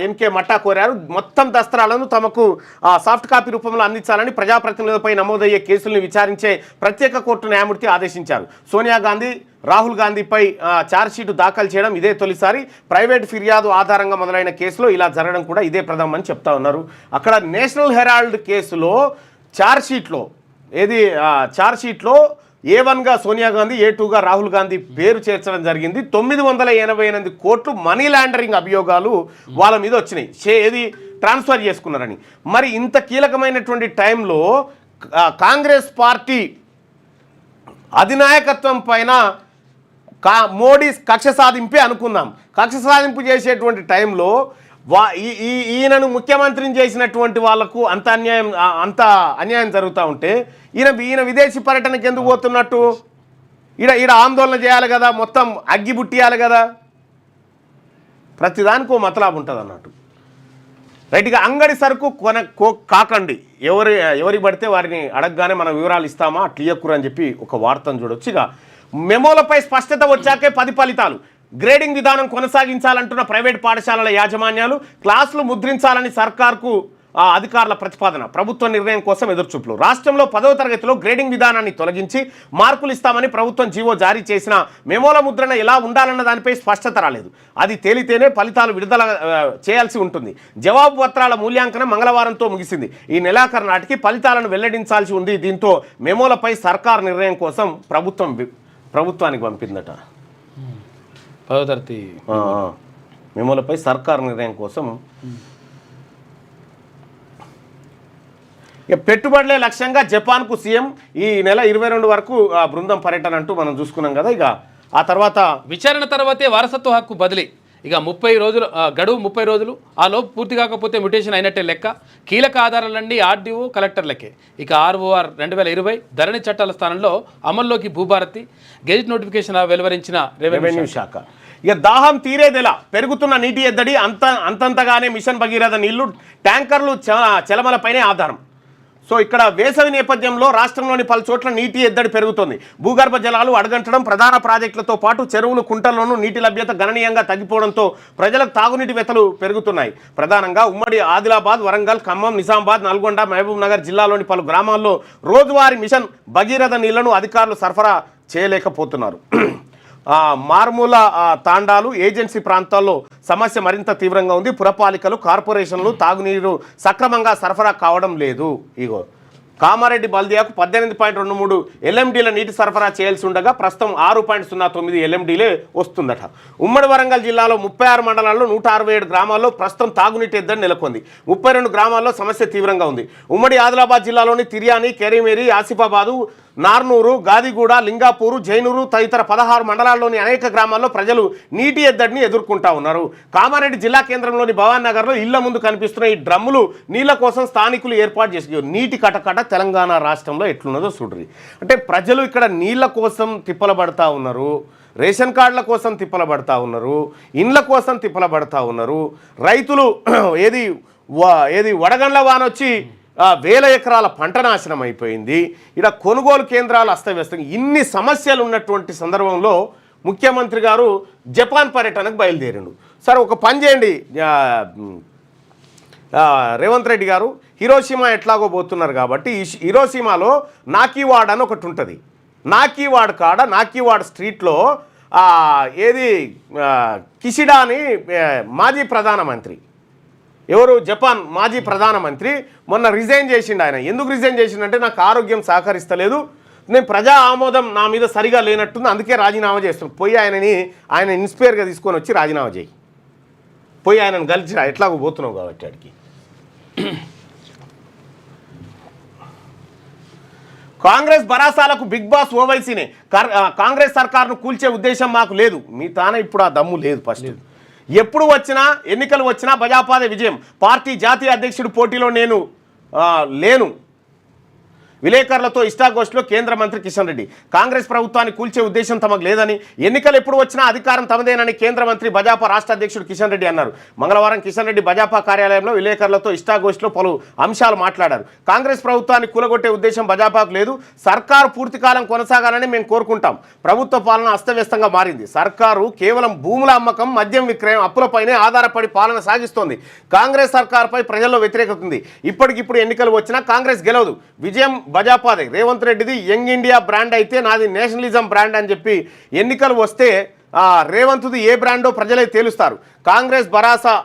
ఎంకే మట్టా కోరారు. మొత్తం దస్త్రాలను తమకు సాఫ్ట్ కాపీ రూపంలో అందించాలని ప్రజాప్రతినిధులపై నమోదయ్యే కేసులను విచారించే ప్రత్యేక కోర్టు న్యాయమూర్తి ఆదేశించారు. సోనియా గాంధీ, రాహుల్ గాంధీపై ఛార్జ్షీటు దాఖలు చేయడం ఇదే తొలిసారి. ప్రైవేట్ ఫిర్యాదు ఆధారంగా మొదలైన కేసులో ఇలా జరగడం కూడా ఇదే ప్రథమం అని చెప్తా ఉన్నారు. అక్కడ నేషనల్ హెరాల్డ్ కేసులో ఛార్జ్షీట్లో A1గా సోనియా గాంధీ, A2గా రాహుల్ గాంధీ పేరు చేర్చడం జరిగింది. 988 కోట్లు మనీ లాండరింగ్ అభియోగాలు వాళ్ళ మీద వచ్చినాయి. ఏది ట్రాన్స్ఫర్ చేసుకున్నారని. మరి ఇంత కీలకమైనటువంటి టైంలో కాంగ్రెస్ పార్టీ అధినాయకత్వం పైన మోడీ కక్ష సాధింపే అనుకుందాం. కక్ష సాధింపు చేసేటువంటి టైంలో ఈయనను ముఖ్యమంత్రిని చేసినటువంటి వాళ్లకు అంత అన్యాయం జరుగుతూ ఉంటే ఈయన విదేశీ పర్యటనకు ఎందుకు పోతున్నట్టు? ఈడ ఆందోళన చేయాలి కదా, మొత్తం అగ్గిబుట్టియాలి కదా, ప్రతిదానికో మతలాభం ఉంటుంది అన్నట్టు. రైట్గా అంగడి సరుకు కాకండి, ఎవరికి పడితే వారిని అడగగానే మనం వివరాలు ఇస్తామా, అట్లియక్కురు అని చెప్పి ఒక వార్తను చూడొచ్చు. ఇక మెమోలపై స్పష్టత వచ్చాకే 10 ఫలితాలు. గ్రేడింగ్ విధానం కొనసాగించాలంటున్న ప్రైవేట్ పాఠశాలల యాజమాన్యాలు, క్లాసులు ముద్రించాలని సర్కార్కు అధికారుల ప్రతిపాదన. ప్రభుత్వ నిర్ణయం కోసం ఎదురుచూపులు. రాష్ట్రంలో 10వ తరగతిలో గ్రేడింగ్ విధానాన్ని తొలగించి మార్కులు ఇస్తామని ప్రభుత్వం జీవో జారీ చేసిన మెమోల ముద్రణ ఎలా ఉండాలన్న దానిపై స్పష్టత రాలేదు. అది తేలితేనే ఫలితాలు విడుదల చేయాల్సి ఉంటుంది. జవాబు పత్రాల మూల్యాంకనం మంగళవారంతో ముగిసింది. ఈ నెలాఖరు నాటికి ఫలితాలను వెల్లడించాల్సి ఉంది. దీంతో మెమోలపై సర్కార్ నిర్ణయం కోసం ప్రభుత్వానికి పంపిందట. 10వ తరగతి మెమోలపై సర్కార్ నిర్ణయం కోసం. ఇక పెట్టుబడులే లక్ష్యంగా జపాన్కు సీఎం ఈ నెల 22 వరకు బృందం పర్యటన అంటూ మనం చూసుకున్నాం కదా. ఇక ఆ తర్వాత విచారణ తర్వాతే వారసత్వ హక్కు బదిలీ. ఇక 30 రోజులు గడువు, 30 రోజులు ఆ లోపు పూర్తి కాకపోతే మ్యుటేషన్ అయినట్టే లెక్క. కీలక ఆధారాలన్నీ ఆర్డీఓ, కలెక్టర్లకే. ఇక ROR 2020 ధరణి చట్టాల స్థానంలో అమల్లోకి భూభారతి గెజిట్ నోటిఫికేషన్ వెలువరించిన రెవెన్యూ శాఖ. ఇక దాహం తీరేదెలా, పెరుగుతున్న నీటి ఎద్దడి అంతంతగానే మిషన్ భగీరథ నీళ్లు, ట్యాంకర్లు చలమలపైనే ఆధారం. సో ఇక్కడ వేసవి నేపథ్యంలో రాష్ట్రంలోని పలు చోట్ల నీటి ఎద్దడి పెరుగుతోంది. భూగర్భ జలాలు అడగంటడం, ప్రధాన ప్రాజెక్టులతో పాటు చెరువులు, కుంటల్లోనూ నీటి లభ్యత గణనీయంగా తగ్గిపోవడంతో ప్రజలకు తాగునీటి వెతలు పెరుగుతున్నాయి. ప్రధానంగా ఉమ్మడి ఆదిలాబాద్, వరంగల్, ఖమ్మం, నిజామాబాద్, నల్గొండ, మహబూబ్ నగర్ జిల్లాలోని పలు గ్రామాల్లో రోజువారీ మిషన్ భగీరథ నీళ్లను అధికారులు సరఫరా చేయలేకపోతున్నారు. మారుమూల తాండాలు, ఏజెన్సీ ప్రాంతాల్లో సమస్య మరింత తీవ్రంగా ఉంది. పురపాలికలు, కార్పొరేషన్లు తాగునీరు సక్రమంగా సరఫరా కావడం లేదు. ఇగో కామారెడ్డి బల్దియాకు 18.23 ఎల్ఎండీల నీటి సరఫరా చేయాల్సి ఉండగా ప్రస్తుతం 6.09 ఎల్ఎండీలే వస్తుందట. ఉమ్మడి వరంగల్ జిల్లాలో 36 మండలాల్లో 167 గ్రామాల్లో ప్రస్తుతం తాగునీటి ఎద్దడి నెలకొంది. 32 గ్రామాల్లో సమస్య తీవ్రంగా ఉంది. ఉమ్మడి ఆదిలాబాద్ జిల్లాలోని తిర్యాని, కెరీమేరి, ఆసిఫాబాదు, నార్నూరు, గాదిగూడ, లింగాపూరు, జైనూరు తదితర 16 మండలాల్లోని అనేక గ్రామాల్లో ప్రజలు నీటి ఎద్దడిని ఎదుర్కొంటా ఉన్నారు. కామారెడ్డి జిల్లా కేంద్రంలోని భవాన్ నగర్లో ఇళ్ల ముందు కనిపిస్తున్న ఈ డ్రమ్ములు నీళ్ల కోసం స్థానికులు ఏర్పాటు చేసి నీటి కటకట తెలంగాణ రాష్ట్రంలో ఎట్లున్నదో చూడ్రి. అంటే ప్రజలు ఇక్కడ నీళ్ల కోసం తిప్పలబడతా ఉన్నారు, రేషన్ కార్డుల కోసం తిప్పలబడతా ఉన్నారు, ఇండ్ల కోసం తిప్పలబడతా ఉన్నారు. రైతులు ఏది వడగండ్ల వానొచ్చి వేల ఎకరాల పంట నాశనం అయిపోయింది. ఇక్కడ కొనుగోలు కేంద్రాలు అస్తవ్యస్తంగా ఇన్ని సమస్యలు ఉన్నటువంటి సందర్భంలో ముఖ్యమంత్రి గారు జపాన్ పర్యటనకు బయలుదేరిండు. సరే ఒక పని చేయండి రేవంత్ రెడ్డి గారు, హిరోషిమా ఎట్లాగో పోతున్నారు కాబట్టి హిరోషిమాలో నాకీవాడ్ అని ఒకటి ఉంటుంది. నాకీవాడ్ కాడ నాకీవాడ్ స్ట్రీట్లో కిషిడా అని మాజీ ప్రధానమంత్రి, ఎవరు జపాన్ మాజీ ప్రధానమంత్రి మొన్న రిజైన్ చేసిండు. ఆయన ఎందుకు రిజైన్ చేసిండంటే నాకు ఆరోగ్యం సహకరిస్తలేదు, నేను ప్రజా ఆమోదం నా మీద సరిగా లేనట్టుంది, అందుకే రాజీనామా చేస్తున్నాను. పోయి ఆయన ఇన్స్పైర్గా తీసుకొని వచ్చి రాజీనామా చేయి, పోయి ఆయనను కలిసి ఎట్లాగో పోతున్నావు కాబట్టి ఆడికి. కాంగ్రెస్ భరాసాలకు బిగ్ బాస్ ఓవైసీనే. కాంగ్రెస్ సర్కారును కూల్చే ఉద్దేశం మాకు లేదు. మీ తానే ఇప్పుడు ఆ దమ్ము లేదు. ఫస్ట్ ఎప్పుడు వచ్చినా ఎన్నికలు వచ్చినా భజాపాదే విజయం. పార్టీ జాతీయ అధ్యక్షుడు పోటీలో నేను లేను. విలేకరులతో ఇష్టాగోష్ఠిలో కేంద్ర మంత్రి కిషన్ రెడ్డి. కాంగ్రెస్ ప్రభుత్వాన్ని కూల్చే ఉద్దేశం తమకు లేదని, ఎన్నికలు ఎప్పుడు వచ్చినా అధికారం తమదేనని కేంద్ర మంత్రి భాజపా రాష్ట్ర అధ్యక్షుడు కిషన్ రెడ్డి అన్నారు. మంగళవారం కిషన్ రెడ్డి భాజపా కార్యాలయంలో విలేకరులతో ఇష్టాగోష్ఠిలో పలు అంశాలు మాట్లాడారు. కాంగ్రెస్ ప్రభుత్వాన్ని కూలగొట్టే ఉద్దేశం భాజపాకు లేదు. సర్కారు పూర్తి కాలం కొనసాగాలని మేము కోరుకుంటాం. ప్రభుత్వ పాలన అస్తవ్యస్తంగా మారింది. సర్కారు కేవలం భూముల అమ్మకం, మద్యం విక్రయం, అప్పులపైనే ఆధారపడి పాలన సాగిస్తోంది. కాంగ్రెస్ సర్కారుపై ప్రజల్లో వ్యతిరేకత ఉంది. ఇప్పటికిప్పుడు ఎన్నికలు వచ్చినా కాంగ్రెస్ గెలవదు. విజయం భాజపాదే. రేవంత్ రెడ్డిది యంగ్ ఇండియా బ్రాండ్ అయితే నాది నేషనలిజం బ్రాండ్ అని చెప్పి ఎన్నికలు వస్తే రేవంత్ది ఏ బ్రాండో ప్రజలే తేలుస్తారు. కాంగ్రెస్ భరాసా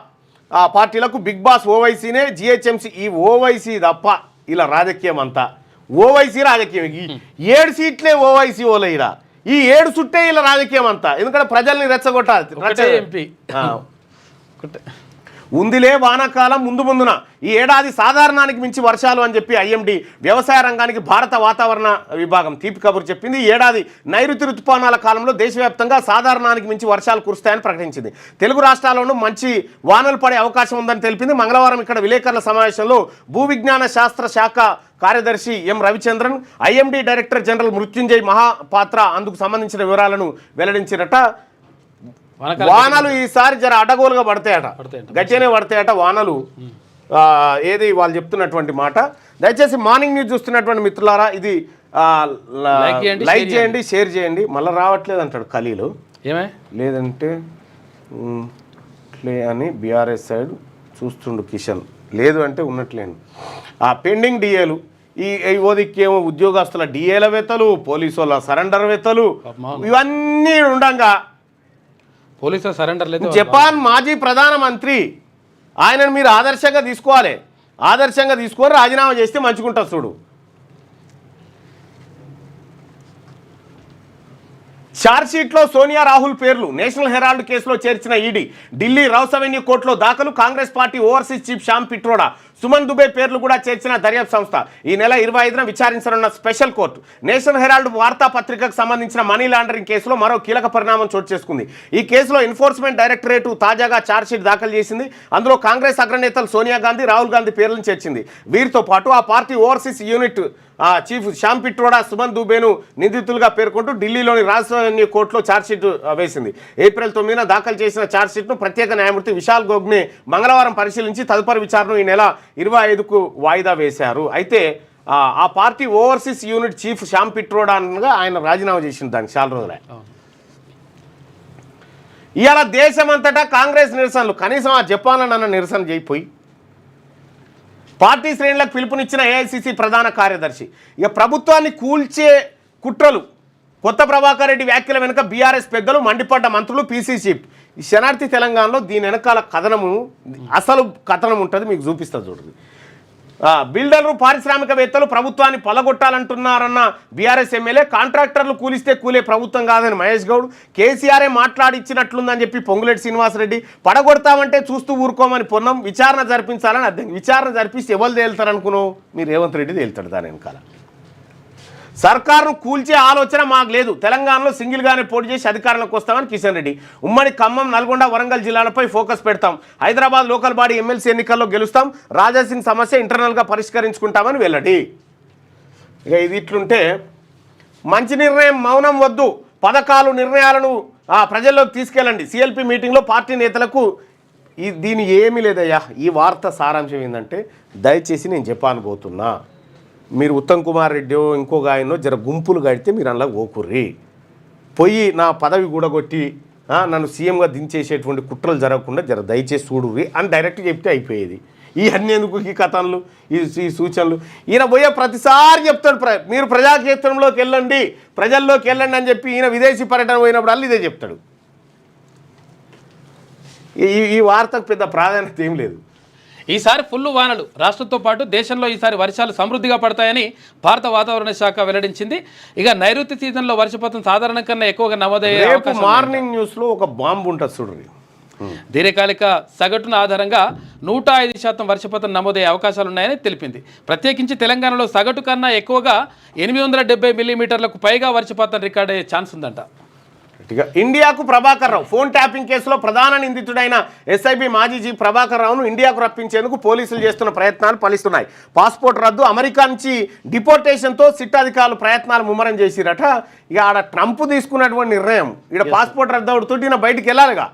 పార్టీలకు బిగ్ బాస్ ఓవైసీనే. జిహెచ్ఎంసీ ఈ ఓవైసీ తప్ప ఇలా రాజకీయం అంతా ఓవైసీ రాజకీయం. 7 సీట్లే ఓవైసీ ఓలైరా, ఈ 7 చుట్టే ఇలా రాజకీయం అంతా. ఎందుకంటే ప్రజల్ని రెచ్చగొట్టాలి. ఉందిలే వానాకాలం ముందున ఈ ఏడాది సాధారణానికి మించి వర్షాలు అని చెప్పి ఐఎండీ వ్యవసాయ రంగానికి భారత వాతావరణ విభాగం తీపి కబురు చెప్పింది. ఈ ఏడాది నైరుతి ఋతుపవనాల కాలంలో దేశవ్యాప్తంగా సాధారణానికి మించి వర్షాలు కురుస్తాయని ప్రకటించింది. తెలుగు రాష్ట్రాల్లోనూ మంచి వానలు పడే అవకాశం ఉందని తెలిపింది. మంగళవారం ఇక్కడ విలేకరుల సమావేశంలో భూ విజ్ఞాన శాస్త్ర శాఖ కార్యదర్శి M Ravichandran, IMD director general Mrutyunjay Mohapatra అందుకు సంబంధించిన వివరాలను వెల్లడించినట్ట. వానలు ఈసారి జర అడ్డగోలుగా పడతాయట, గట్టిగానే పడతాయట వానలు. వాళ్ళు చెప్తున్నటువంటి మాట. దయచేసి మార్నింగ్ న్యూస్ చూస్తున్నటువంటి మిత్రులారా, ఇది లైక్ చేయండి, షేర్ చేయండి. మళ్ళీ రావట్లేదు అంటాడు ఖలీలు. ఏమే లేదంటే ప్లే అని బీఆర్ఎస్ సైడ్ చూస్తుండు కిషన్. లేదు అంటే ఉన్నట్లేండి. పెండింగ్ డిఏలు, ఈ ఓదికేమో ఉద్యోగస్తుల డిఏల వెతలు, పోలీసు వాళ్ళ సరెండర్ వెతలు, ఇవన్నీ ఉండగా పోలీసుల సరెండర్ లేదు. జపాన్ మాజీ ప్రధానమంత్రి, ఆయనను మీరు ఆదర్శంగా తీసుకోవాలి. ఆదర్శంగా తీసుకొని రాజీనామా చేస్తే మంచుకుంటా చూడు. ఛార్జ్షీట్లో సోనియా రాహుల్ పేర్లు నేషనల్ హెరాల్డ్ కేసులో చేర్చిన ఈడీ. ఢిల్లీ రౌస్ అవెన్యూ కోర్టులో దాఖలు. Congress party overseas chief Sam Pitroda, Suman Dubey పేర్లు కూడా చేర్చిన దర్యాప్తు సంస్థ. ఈ నెల 25న విచారించనున్న స్పెషల్ కోర్టు నేషనల్ హెరాల్డ్ వార్తాపత్రికకు సంబంధించిన మనీ లాండరింగ్ కేసులో మరో కీలక పరిణామం చోటు చేసుకుంది. ఈ కేసులో ఎన్ఫోర్స్మెంట్ డైరెక్టరేట్ తాజాగా ఛార్జ్షీట్ దాఖలు చేసింది. అందులో కాంగ్రెస్ అగ్రనేతలు సోనియా గాంధీ, రాహుల్ గాంధీ పేర్లను చేర్చింది. వీరితో పాటు ఆ party overseas unit chief Sam Pitroda, Suman దుబేను నిందితులుగా పేర్కొంటూ ఢిల్లీలోని రౌస్ అవెన్యూ కోర్టులో ఛార్జ్షీట్ వేసింది. ఏప్రిల్ 9న దాఖలు చేసిన ఛార్జ్షీట్ను ప్రత్యేక న్యాయమూర్తి విశాల్ గోగ్నే మంగళవారం పరిశీలించి తదుపరి విచారణను ఈ నెల 25కు వాయిదా వేశారు. అయితే ఆ party overseas unit chief Sam Pitroda అనగా ఆయన రాజీనామా చేసింది. దానికి చాలా రోజులే. ఇవాళ దేశమంతటా కాంగ్రెస్ నిరసనలు. కనీసం ఆ జపాన్లో నిరసన చేయిపోయి పార్టీ శ్రేణులకు పిలుపునిచ్చిన ఏఐసిసి ప్రధాన కార్యదర్శి. ఇక ప్రభుత్వాన్ని కూల్చే కుట్రలు, కొత్త ప్రభాకర్ రెడ్డి వ్యాఖ్యల వెనుక బీఆర్ఎస్ పెద్దలు, మండిపడ్డ మంత్రులు, పీసీసీ. ఈ శనార్థి తెలంగాణలో దీని వెనకాల కథనము, అసలు కథనం ఉంటుంది, మీకు చూపిస్తా చూడండి. బిల్డర్లు పారిశ్రామికవేత్తలు ప్రభుత్వాన్ని పొలగొట్టాలంటున్నారన్న బీఆర్ఎస్ ఎమ్మెల్యే, కాంట్రాక్టర్లు కూలిస్తే కూలే ప్రభుత్వం కాదని మహేష్ గౌడ్, కేసీఆరే మాట్లాడిచ్చినట్లుందని చెప్పి పొంగులేటి శ్రీనివాసరెడ్డి, పడగొడతామంటే చూస్తూ ఊరుకోమని పొన్నం, విచారణ జరిపించాలని అర్థం. విచారణ జరిపిస్తే ఎవరు తేలుతారు అనుకున్నావు? మీరు రేవంత్ రెడ్డి తేలుతాడు దాని వెనకాల. సర్కారును కూల్చే ఆలోచన మాకు లేదు, తెలంగాణలో సింగిల్గానే పోటీ చేసి అధికారంలోకి వస్తామని కిషన్ రెడ్డి. ఉమ్మడి ఖమ్మం, నల్గొండ, వరంగల్ జిల్లాలపై ఫోకస్ పెడతాం, హైదరాబాద్ లోకల్ బాడీ ఎమ్మెల్సీ ఎన్నికల్లో గెలుస్తాం, రాజాసింగ్ సమస్య ఇంటర్నల్గా పరిష్కరించుకుంటామని వెల్లడి. ఇక ఇది ఇట్లుంటే మంచి నిర్ణయం, మౌనం వద్దు, పథకాలు నిర్ణయాలను ప్రజల్లోకి తీసుకెళ్ళండి. సిఎల్పి మీటింగ్లో పార్టీ నేతలకు దీని ఏమీ లేదయ్యా. ఈ వార్త సారాంశం ఏంటంటే, దయచేసి నేను చెప్పానుపోతున్నా, మీరు ఉత్తమ్ కుమార్ రెడ్డి ఇంకొక ఆయనో జర గుంపులు కడితే మీరు అందులో ఓకుర్రి, పోయి నా పదవి కూడగొట్టి నన్ను సీఎంగా దించేసేటువంటి కుట్రలు జరగకుండా జర దయచేసి చూడుర్రి అని డైరెక్ట్ చెప్తే అయిపోయేది. ఈ అన్నేందుకు ఈ కథలు, ఈ సూచనలు? ఈయన పోయే ప్రతిసారి చెప్తాడు, మీరు ప్రజాక్షేత్రంలోకి వెళ్ళండి, ప్రజల్లోకి వెళ్ళండి అని చెప్పి ఈయన విదేశీ పర్యటన పోయినప్పుడు అల్లు ఇదే చెప్తాడు. ఈ వార్తకు పెద్ద ప్రాధాన్యత ఏం లేదు. ఈసారి ఫుల్ వానలు, రాష్ట్రంతో పాటు దేశంలో ఈసారి వర్షాలు సమృద్ధిగా పడతాయని భారత వాతావరణ శాఖ వెల్లడించింది. ఇక నైరుతి సీజన్లో వర్షపాతం సాధారణ కన్నా ఎక్కువగా నమోదయ్యే అవకాశం. మార్నింగ్ న్యూస్లో ఒక బాంబు ఉంటుంది చూడండి. దీర్ఘకాలిక సగటున ఆధారంగా 105% వర్షపాతం నమోదయ్యే అవకాశాలున్నాయని తెలిపింది. ప్రత్యేకించి తెలంగాణలో సగటు కన్నా ఎక్కువగా 870 మిల్లీమీటర్లకు పైగా వర్షపాతం రికార్డ్ అయ్యే ఛాన్స్ ఉందంట. ఇండియాకు ప్రభాకర్ రావు ఫోన్ ట్యాపింగ్ కేసులో ప్రధాన నిందితుడైన ఎస్ఐబి మాజీ చీఫ్ ప్రభాకర్ రావును ఇండియాకు రప్పించేందుకు పోలీసులు చేస్తున్న ప్రయత్నాలు ఫలిస్తున్నాయి. పాస్పోర్ట్ రద్దు, అమెరికా నుంచి డిపోర్టేషన్తో సిట్ అధికారులు ప్రయత్నాలు ముమ్మరం చేసిరట. ఇక ఆడ ట్రంప్ తీసుకున్నటువంటి నిర్ణయం, ఇక్కడ పాస్పోర్ట్ రద్దు అవుతుంటే ఈయన బయటికి వెళ్ళాలిగా.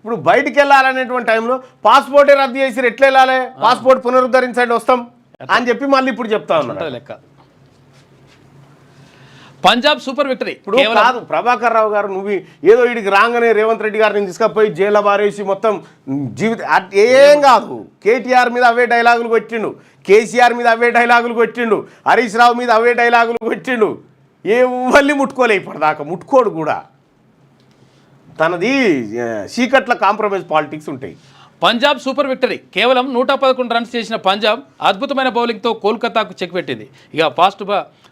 ఇప్పుడు బయటికి వెళ్ళాలనేటువంటి టైంలో పాస్పోర్టే రద్దు చేసి ఎట్లా వెళ్ళాలి, పాస్పోర్ట్ పునరుద్ధరించండి వస్తాం అని చెప్పి మళ్ళీ ఇప్పుడు చెప్తా ఉన్నారు లెక్క. పంజాబ్ సూపర్ విక్టరీ ఇప్పుడు కాదు ప్రభాకర్ రావు గారు, నువ్వు ఏదో వీడికి రాగానే రేవంత్ రెడ్డి గారిని తీసుకపోయి జైల్లో బారేసి మొత్తం ఏం కాదు. కేటీఆర్ మీద అవే డైలాగులు కొట్టిండు, కేసీఆర్ మీద అవే డైలాగులు కొట్టిండు, హరీష్ రావు మీద అవే డైలాగులు కొట్టిండు. మళ్ళీ ముట్టుకోలే ఇప్పటిదాకా, ముట్టుకోడు కూడా. తనది చీకట్ల కాంప్రమైజ్ పాలిటిక్స్ ఉంటాయి. పంజాబ్ సూపర్ విక్టరీ, కేవలం 111 రన్స్ చేసిన పంజాబ్ అద్భుతమైన బౌలింగ్తో కోల్కతాకు చెక్ పెట్టింది. ఇక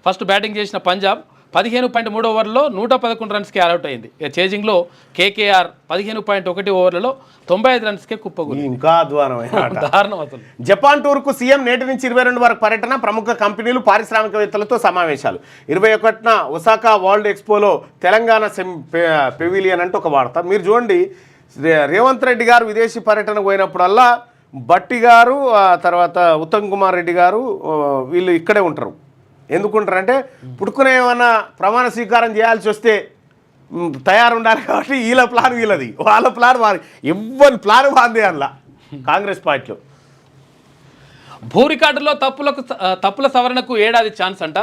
ఫస్ట్ బ్యాటింగ్ చేసిన పంజాబ్ 15.3 ఓవర్లలో 111 రన్స్కి ఆల్అౌట్ అయింది. ఇక చేజింగ్లో కేకేఆర్ 15.1 ఓవర్లలో 95 రన్స్కే కుప్పకూలి. ఇంకా దారుణం అసలు. జపాన్ టూర్కు సీఎం నేటి నుంచి 22 వరకు పర్యటన, ప్రముఖ కంపెనీలు, పారిశ్రామికవేత్తలతో సమావేశాలు. 21న ఒసాకా వరల్డ్ ఎక్స్పోలో తెలంగాణ పెవిలియన్ అంటే ఒక వార్త. మీరు చూడండి, రేవంత్ రెడ్డి గారు విదేశీ పర్యటన పోయినప్పుడల్లా బట్టి గారు, తర్వాత ఉత్తమ్ కుమార్ రెడ్డి గారు వీళ్ళు ఇక్కడే ఉంటారు. ఎందుకుంటారంటే పుట్టుకునే ఏమన్నా ప్రమాణ స్వీకారం చేయాల్సి వస్తే తయారు ఉండాలి కాబట్టి వీళ్ళ ప్లాన్ వీళ్ళది, వాళ్ళ ప్లాన్ వారి, ఎవ్వరి ప్లాన్ వాందే అందులో కాంగ్రెస్ పార్టీలో. భూ రికార్డులో తప్పుల సవరణకు ఏడాది ఛాన్స్ అంట.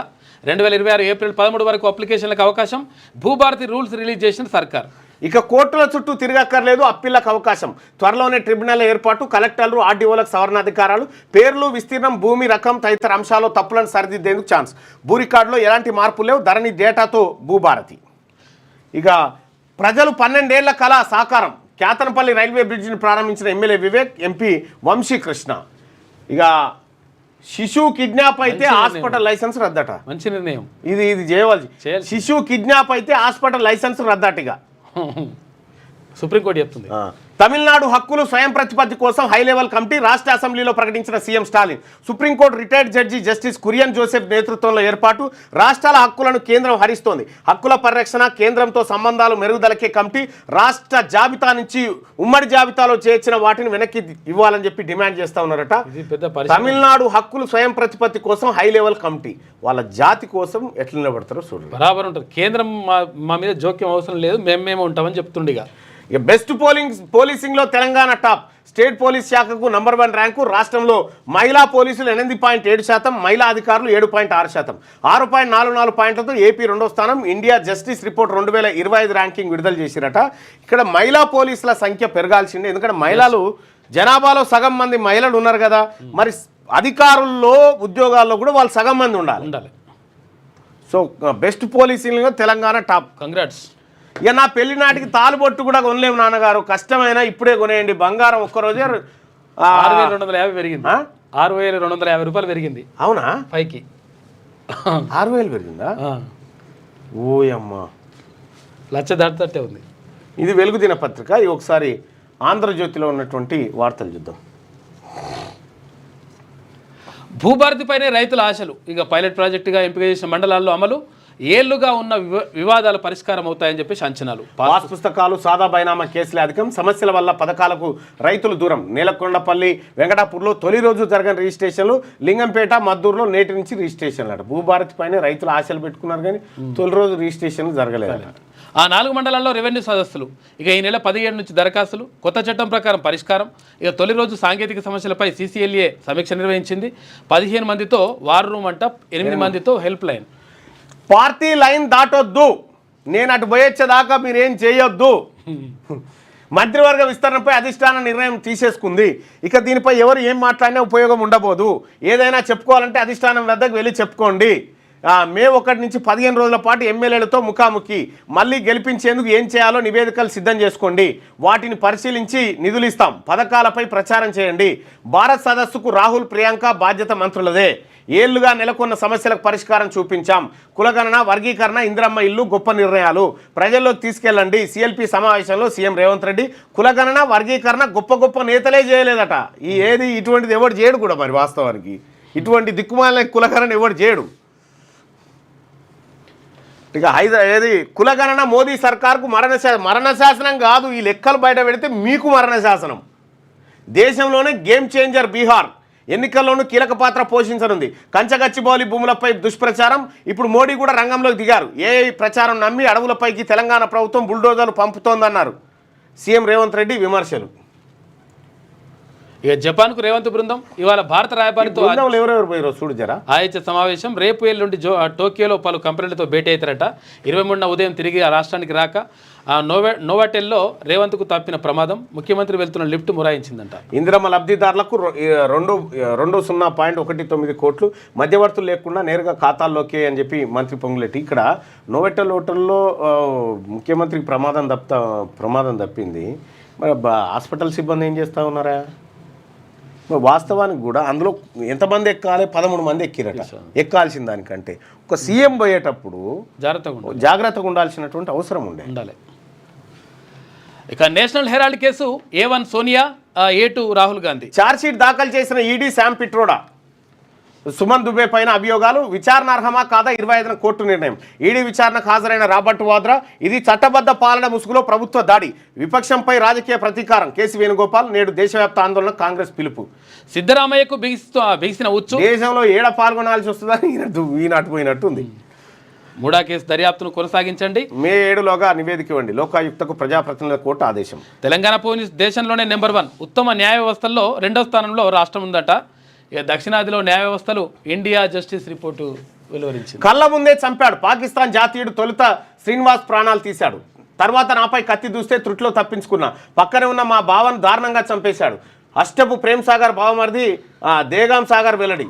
2026 ఏప్రిల్ 13 వరకు అప్లికేషన్లకు అవకాశం. భూభారతి రూల్స్ రిలీజ్ చేసిన సర్కార్. ఇక కోర్టుల చుట్టూ తిరగక్కర్లేదు, అప్పీళ్లకు అవకాశం. త్వరలోనే ట్రిబ్యునల్ ఏర్పాటు, కలెక్టర్లు, ఆర్డీఓలకు సవరణాధికారాలు, పేర్లు, విస్తీర్ణం, భూమి రకం తదితర అంశాల్లో తప్పులను సరిదిద్దేందుకు ఛాన్స్. భూ రికార్డులో ఎలాంటి మార్పులు లేవు, ధరణి డేటాతో భూభారతి. ఇక ప్రజలు 12 ఏళ్ల కళ సాకారం. కేతనపల్లి రైల్వే బ్రిడ్జిని ప్రారంభించిన ఎమ్మెల్యే వివేక్, ఎంపీ వంశీకృష్ణ. ఇక శిశువు కిడ్నాప్ అయితే హాస్పిటల్ లైసెన్స్ రద్దట. మంచి నిర్ణయం ఇది చేయవలసి. శిశువు కిడ్నాప్ అయితే హాస్పిటల్ లైసెన్స్ రద్దటిగా సుప్రీంకోర్టు చెప్తుంది. తమిళనాడు హక్కులు స్వయం ప్రతిపత్తి కోసం హై లెవెల్ కమిటీ రాష్ట్ర అసెంబ్లీలో ప్రకటించిన CM Stalin. Supreme court retired judge justice Kurian Joseph నేతృత్వంలో ఏర్పాటు. రాష్ట్రాల హక్కులను కేంద్రం హరిస్తోంది. హక్కుల పరిరక్షణ, కేంద్రంతో సంబంధాలు మెరుగుదలకే కమిటీ. రాష్ట్ర జాబితా నుంచి ఉమ్మడి జాబితాలో చేర్చిన వాటిని వెనక్కి ఇవ్వాలని చెప్పి డిమాండ్ చేస్తా ఉన్నారట. తమిళనాడు హక్కులు స్వయం ప్రతిపత్తి కోసం హై లెవెల్ కమిటీ. వాళ్ళ జాతి కోసం ఎట్లా నిలబడతారో చూడండి. బరాబర్ ఉంటుంది. కేంద్రం మా మీద జోక్యం అవసరం లేదు, మేము ఉంటామని చెప్తుండగా. ఇక బెస్ట్ పోలీసింగ్లో తెలంగాణ టాప్. స్టేట్ పోలీస్ శాఖకు నంబర్ 1 ర్యాంకు. రాష్ట్రంలో మహిళా పోలీసులు 8.7%, మహిళా అధికారులు 7.6%, 6.44 పాయింట్లతో ఏపీ 2వ స్థానం. ఇండియా జస్టిస్ రిపోర్ట్ 2025 ర్యాంకింగ్ విడుదల చేసిరట. ఇక్కడ మహిళా పోలీసుల సంఖ్య పెరగాల్సిందే, ఎందుకంటే మహిళలు జనాభాలో సగం మంది మహిళలు ఉన్నారు కదా, మరి అధికారుల్లో ఉద్యోగాల్లో కూడా వాళ్ళు సగం మంది ఉండాలి. సో బెస్ట్ పోలీసింగ్లో తెలంగాణ టాప్. కంగ్రాట్స్. ఇక నా పెళ్లి నాటికి తాలుబొట్టు కూడా కొనలేము నాన్నగారు, కష్టమైనా ఇప్పుడే కొనేయండి. బంగారం ఒక్కరోజే 6250 పెరిగింది. 6,250 రూపాయలు పెరిగింది అవునా? పైకి 6,000 పెరిగిందా? ఓయమ్మా, లక్ష దాటితట్టే ఉంది. ఇది వెలుగు దినపత్రిక. ఇది ఒకసారి ఆంధ్రజ్యోతిలో ఉన్నటువంటి వార్తలు చూద్దాం. భూభారతిపైనే రైతుల ఆశలు. ఇక పైలట్ ప్రాజెక్టుగా ఎంపిక చేసిన మండలాల్లో అమలు, ఏళ్లుగా ఉన్న వివాదాలు పరిష్కారం అవుతాయని చెప్పేసి అంచనాలు. పాస్ పుస్తకాలు, సాదా బైనామా కేసులే అధికం, సమస్యల వల్ల పథకాలకు రైతులు దూరం. నేలకొండపల్లి, వెంకటాపూర్లో తొలి రోజు జరగని రిజిస్ట్రేషన్లు, లింగంపేట, మద్దూరులో నేటి నుంచి రిజిస్ట్రేషన్లు అట. భూభారతి పైన రైతులు ఆశలు పెట్టుకున్నారు కానీ తొలి రోజు రిజిస్ట్రేషన్లు జరగలేదు. ఆ 4 మండలాల్లో రెవెన్యూ సదస్సులు. ఇక ఈ నెల 17 నుంచి దరఖాస్తులు, కొత్త చట్టం ప్రకారం పరిష్కారం. ఇక తొలి రోజు సాంకేతిక సమస్యలపై CCLA సమీక్ష నిర్వహించింది. 15 మందితో వార్ రూమ్ అంట, 8 మందితో హెల్ప్ లైన్. పార్టీ లైన్ దాటొద్దు, నేను అటు పోయొచ్చేదాకా మీరేం చేయొద్దు. మంత్రివర్గ విస్తరణపై అధిష్టాన నిర్ణయం తీసేసుకుంది. ఇక దీనిపై ఎవరు ఏం మాట్లాడినా ఉపయోగం ఉండబోదు. ఏదైనా చెప్పుకోవాలంటే అధిష్టానం వద్దకు వెళ్ళి చెప్పుకోండి. మే 1 నుంచి 15 రోజుల పాటు ఎమ్మెల్యేలతో ముఖాముఖి. మళ్ళీ గెలిపించేందుకు ఏం చేయాలో నివేదికలు సిద్ధం చేసుకోండి. వాటిని పరిశీలించి నిధులు ఇస్తాం. పథకాలపై ప్రచారం చేయండి. భారత్ సదస్సుకు రాహుల్, ప్రియాంక బాధ్యత మంత్రులదే. ఏళ్లుగా నెలకొన్న సమస్యలకు పరిష్కారం చూపించాం. కులగణన, వర్గీకరణ, ఇందిరమ్మ ఇల్లు గొప్ప నిర్ణయాలు ప్రజల్లోకి తీసుకెళ్ళండి. CLP సమావేశంలో సీఎం రేవంత్ రెడ్డి కులగణన, వర్గీకరణ గొప్ప గొప్ప నేతలే చేయలేదట. ఇటువంటిది ఎవడు చేయడు కూడా. మరి వాస్తవానికి ఇటువంటి దిక్కుమాల కులగణన ఎవడు చేయడు. ఇక కులగణన మోదీ సర్కార్కు మరణ శాసనం కాదు. ఈ లెక్కలు బయట పెడితే మీకు మరణ శాసనం. దేశంలోనే గేమ్ చేంజర్ బీహార్. ఎన్నికల్లోనూ కీలక పాత్ర పోషించనుంది. కంచగచ్చిబౌలి భూములపై దుష్ప్రచారం. ఇప్పుడు మోడీ కూడా రంగంలోకి దిగారు. ప్రచారం నమ్మి అడవులపైకి తెలంగాణ ప్రభుత్వం బుల్డోజర్లు పంపుతోందన్నారు సీఎం రేవంత్ రెడ్డి విమర్శలు. ఇక జపాన్కు రేవంత్ బృందం ఇవాళ భారత రాయబారితో ఎవరెవరు పోయారో చూడు జరా. IHS సమావేశం. రేపు ఎల్లుండి టోక్యోలో పలు కంపెనీలతో భేటీ అవుతారట. 23న ఉదయం తిరిగి ఆ రాష్ట్రానికి రాక నోవాటెల్లో రేవంత్కు తప్పిన ప్రమాదం. ముఖ్యమంత్రి వెళ్తున్న లిఫ్ట్ మురాయించిందంట. ఇందిరమ్మ లబ్ధిదారులకు 20.19 కోట్లు మధ్యవర్తులు లేకుండా నేరుగా ఖాతాల్లోకే అని చెప్పి మంత్రి పొంగులేటి. ఇక్కడ నోవాటెల్ హోటల్లో ముఖ్యమంత్రికి ప్రమాదం తప్పింది. మరి హాస్పిటల్ సిబ్బంది ఏం చేస్తూ ఉన్నారా? వాస్తవానికి కూడా అందులో ఎంతమంది ఎక్కాలి? 13 మంది ఎక్కిరట. ఎక్కాల్సిన దానికంటే ఒక సీఎం పోయేటప్పుడు జాగ్రత్తగా ఉండాల్సినటువంటి అవసరం ఉండాలి. ఇక National Herald case A1 Sonia, A2 Rahul Gandhi. Chargesheet దాఖలు చేసిన ఈడీ శామ్ పిట్రోడా, సుమన్ దుబే పైన అభియోగాలు విచారణార్హమా కాదా 25న కోర్టు నిర్ణయం. ఈడీ విచారణకు హాజరైన రాబర్ట్ వాద్రా. ఇది చట్టబద్ధ పాలన ముసుగులో ప్రభుత్వ దాడి, విపక్షంపై రాజకీయ ప్రతీకారం. కేసీ వేణుగోపాల్. నేడు దేశవ్యాప్త ఆందోళన, కాంగ్రెస్ పిలుపు. సిద్ధరామయ్యకు బిగిసిన ఉచ్చు. దేశంలో ఏడ పాల్గొనాల్సి వస్తుందని ఈనాటి పోయినట్టుంది. మూడా కేసు దర్యాప్తును కొనసాగించండి. మే 7లోగా నివేదిక ఇవ్వండి. లోకాయుక్తకు ప్రజాప్రతినిధుల కోర్టు ఆదేశం. తెలంగాణ పోలీస్ దేశంలోనే నెంబర్ 1 ఉత్తమ న్యాయ వ్యవస్థల్లో 2వ స్థానంలో రాష్ట్రం ఉందట. ఇక దక్షిణాదిలో న్యాయ వ్యవస్థలు ఇండియా జస్టిస్ రిపోర్టు వెలువరించింది. కళ్ళ ముందే చంపాడు పాకిస్తాన్ జాతీయుడు. తొలుత శ్రీనివాస్ ప్రాణాలు తీశాడు. తర్వాత నాపై కత్తి దూస్తే త్రుట్లో తప్పించుకున్నా. పక్కనే ఉన్న మా బావను దారుణంగా చంపేశాడు. అష్టపు ప్రేమ్ సాగర్ బావమరిది దేగాం సాగర్ వెల్లడి.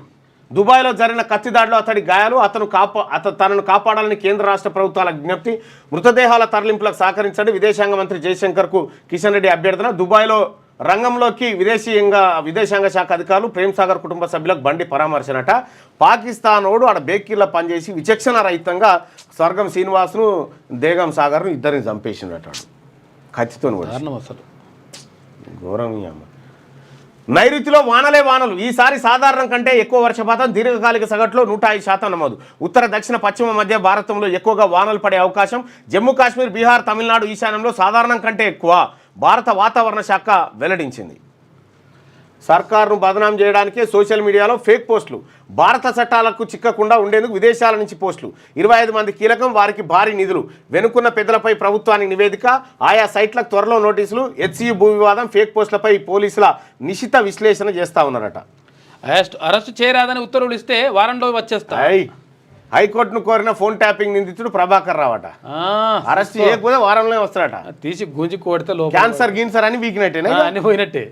దుబాయ్లో జరిగిన కత్తి దాడిలో అతడి గాయాలు. తనను కాపాడాలని కేంద్ర రాష్ట్ర ప్రభుత్వాల విజ్ఞప్తి. మృతదేహాల తరలింపులకు సహకరించండి. విదేశాంగ మంత్రి జయశంకర్కు కిషన్ రెడ్డి అభ్యర్థన. దుబాయ్లో రంగంలోకి విదేశాంగ శాఖ అధికారులు. ప్రేమ్ సాగర్ కుటుంబ సభ్యులకు బండి పరామర్శనట. పాకిస్తానోడు ఆడ బేకీర్లో పనిచేసి విచక్షణ రహితంగా స్వర్గం శ్రీనివాస్ను, దేగం సాగర్ను ఇద్దరిని చంపేసినట్టు కత్తితో. అసలు ఘోరమీయమ్మ. నైరుతిలో వానలే వానలు. ఈసారి సాధారణం కంటే ఎక్కువ వర్షపాతం. దీర్ఘకాలిక సగటులో 105% నమోదు. ఉత్తర, దక్షిణ, పశ్చిమ మధ్య భారతంలో ఎక్కువగా వానలు పడే అవకాశం. జమ్మూ కాశ్మీర్, బీహార్, తమిళనాడు ఈశాన్యంలో సాధారణం కంటే ఎక్కువ భారత వాతావరణ శాఖ వెల్లడించింది. సర్కారును బదనాం చేయడానికే సోషల్ మీడియాలో ఫేక్ పోస్టులు. భారత చట్టాలకు చిక్కకుండా ఉండేందుకు విదేశాల నుంచి పోస్టులు. 25 మంది కీలకం, వారికి భారీ నిధులు. వెనుకున్న పెద్దలపై ప్రభుత్వానికి నివేదిక. ఆయా సైట్లకు త్వరలో నోటీసులు. HCU భూ వివాదం, ఫేక్ పోస్టులపై పోలీసుల నిశిత విశ్లేషణ చేస్తూ ఉన్నారట. అరెస్టు చేయరాదని ఉత్తర్వులు ఇస్తే వారంలో వచ్చేస్తాయి. హైకోర్టును కోరిన ఫోన్ ట్యాపింగ్ నిందితుడు ప్రభాకర్ రావట. అరెస్ట్ చేయకపోతే వారంలో వస్తాడట. తీసి గుంజి కొడితే క్యాన్సర్ గీన్సర్ అని వీకినట్టేనా? అని పోయినట్టే.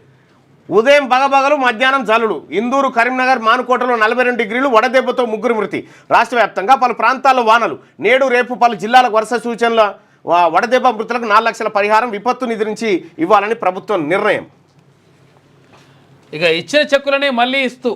ఉదయం బగబగలు, మధ్యాహ్నం జల్లులు. ఇందూరు, కరీంనగర్, మానుకోటలో 42 డిగ్రీలు. వడదెబ్బతో 3 మృతి. రాష్ట్ర వ్యాప్తంగా పలు ప్రాంతాల్లో వానలు. నేడు రేపు పలు జిల్లాలకు వరుస సూచనల. వడదెబ్బ మృతులకు 4 లక్షల పరిహారం విపత్తు నిధి నుంచి ఇవ్వాలని ప్రభుత్వం నిర్ణయం. ఇక ఇచ్చిన చెక్కులనే మళ్ళీ ఇస్తూ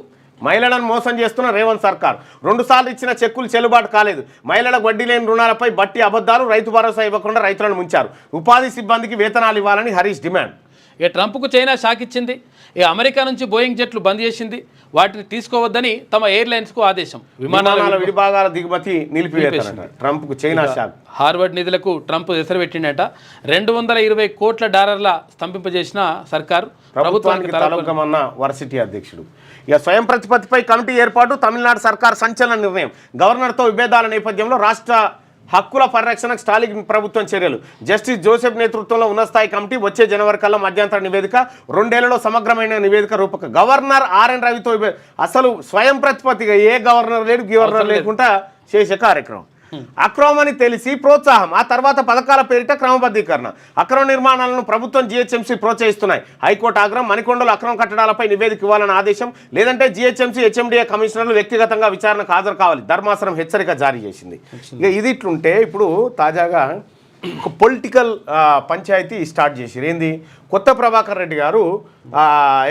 మహిళలను మోసం చేస్తున్న రేవంత్ సర్కార్ 2 సార్లు ఇచ్చిన చెక్కులు చెల్లుబాటు కాలేదు. మహిళలకు వడ్డీ లేని రుణాలపై బట్టి అబద్ధాలు, రైతు భరోసా ఇవ్వకుండా రైతులను ముంచారు. ఉపాధి సిబ్బందికి వేతనాలు ఇవ్వాలని హరీష్ డిమాండ్. ఇక ట్రంప్కు చైనా షాక్ ఇచ్చింది. ఇక అమెరికా నుంచి బోయింగ్ జెట్లు బంద్ చేసింది. వాటిని తీసుకోవద్దని తమ ఎయిర్లైన్స్కు ఆదేశం. విమానాల విడిభాగాల దిగుమతి నిలిపివేతనట. ట్రంప్కు చైనా షాక్. హార్వర్డ్ నిధులకు ట్రంప్ ఎసరు పెట్టిండట. $220 కోట్ల స్తంభింపజేసిన సర్కారు ప్రభుత్వానికి తలొగ్గమన్న వర్సిటీ అధ్యక్షుడు. ఇక స్వయం ప్రతిపత్తిపై కమిటీ ఏర్పాటు, తమిళనాడు సర్కార్ సంచలన నిర్ణయం. గవర్నర్తో విభేదాల నేపథ్యంలో రాష్ట్ర హక్కుల పరిరక్షణకు స్టాలిన్ ప్రభుత్వం చర్యలు. జస్టిస్ జోసెఫ్ నేతృత్వంలో ఉన్నతస్థాయి కమిటీ వచ్చే జనవరి కల్లా మధ్యంతర నివేదిక, 2 ఏళ్లలో సమగ్రమైన నివేదిక రూపక. గవర్నర్ ఆర్ఎన్ రవితో అసలు స్వయం ప్రతిపత్తిగా ఏ గవర్నర్ లేడు, గవర్నర్ లేకుండా చేసే కార్యక్రమం. అక్రమని తెలిసి ప్రోత్సాహం, ఆ తర్వాత పథకాల పేరిట క్రమబద్ధీకరణ. అక్రమ నిర్మాణాలను ప్రభుత్వం జీహెచ్ఎంసీ ప్రోత్సహిస్తున్నాయి. హైకోర్టు ఆగ్రహం, మణికొండలో అక్రమ కట్టడాలపై నివేదిక ఇవ్వాలని ఆదేశం. లేదంటే జీహెచ్ఎంసీ హెచ్ఎండిఏ కమిషనర్లు వ్యక్తిగతంగా విచారణకు హాజరు కావాలి. ధర్మాసనం హెచ్చరిక జారీ చేసింది. ఇక ఇది ఇట్లుంటే ఇప్పుడు తాజాగా ఒక పొలిటికల్ పంచాయతీ స్టార్ట్ చేసిరు. ఏంది, కొత్త ప్రభాకర్ రెడ్డి గారు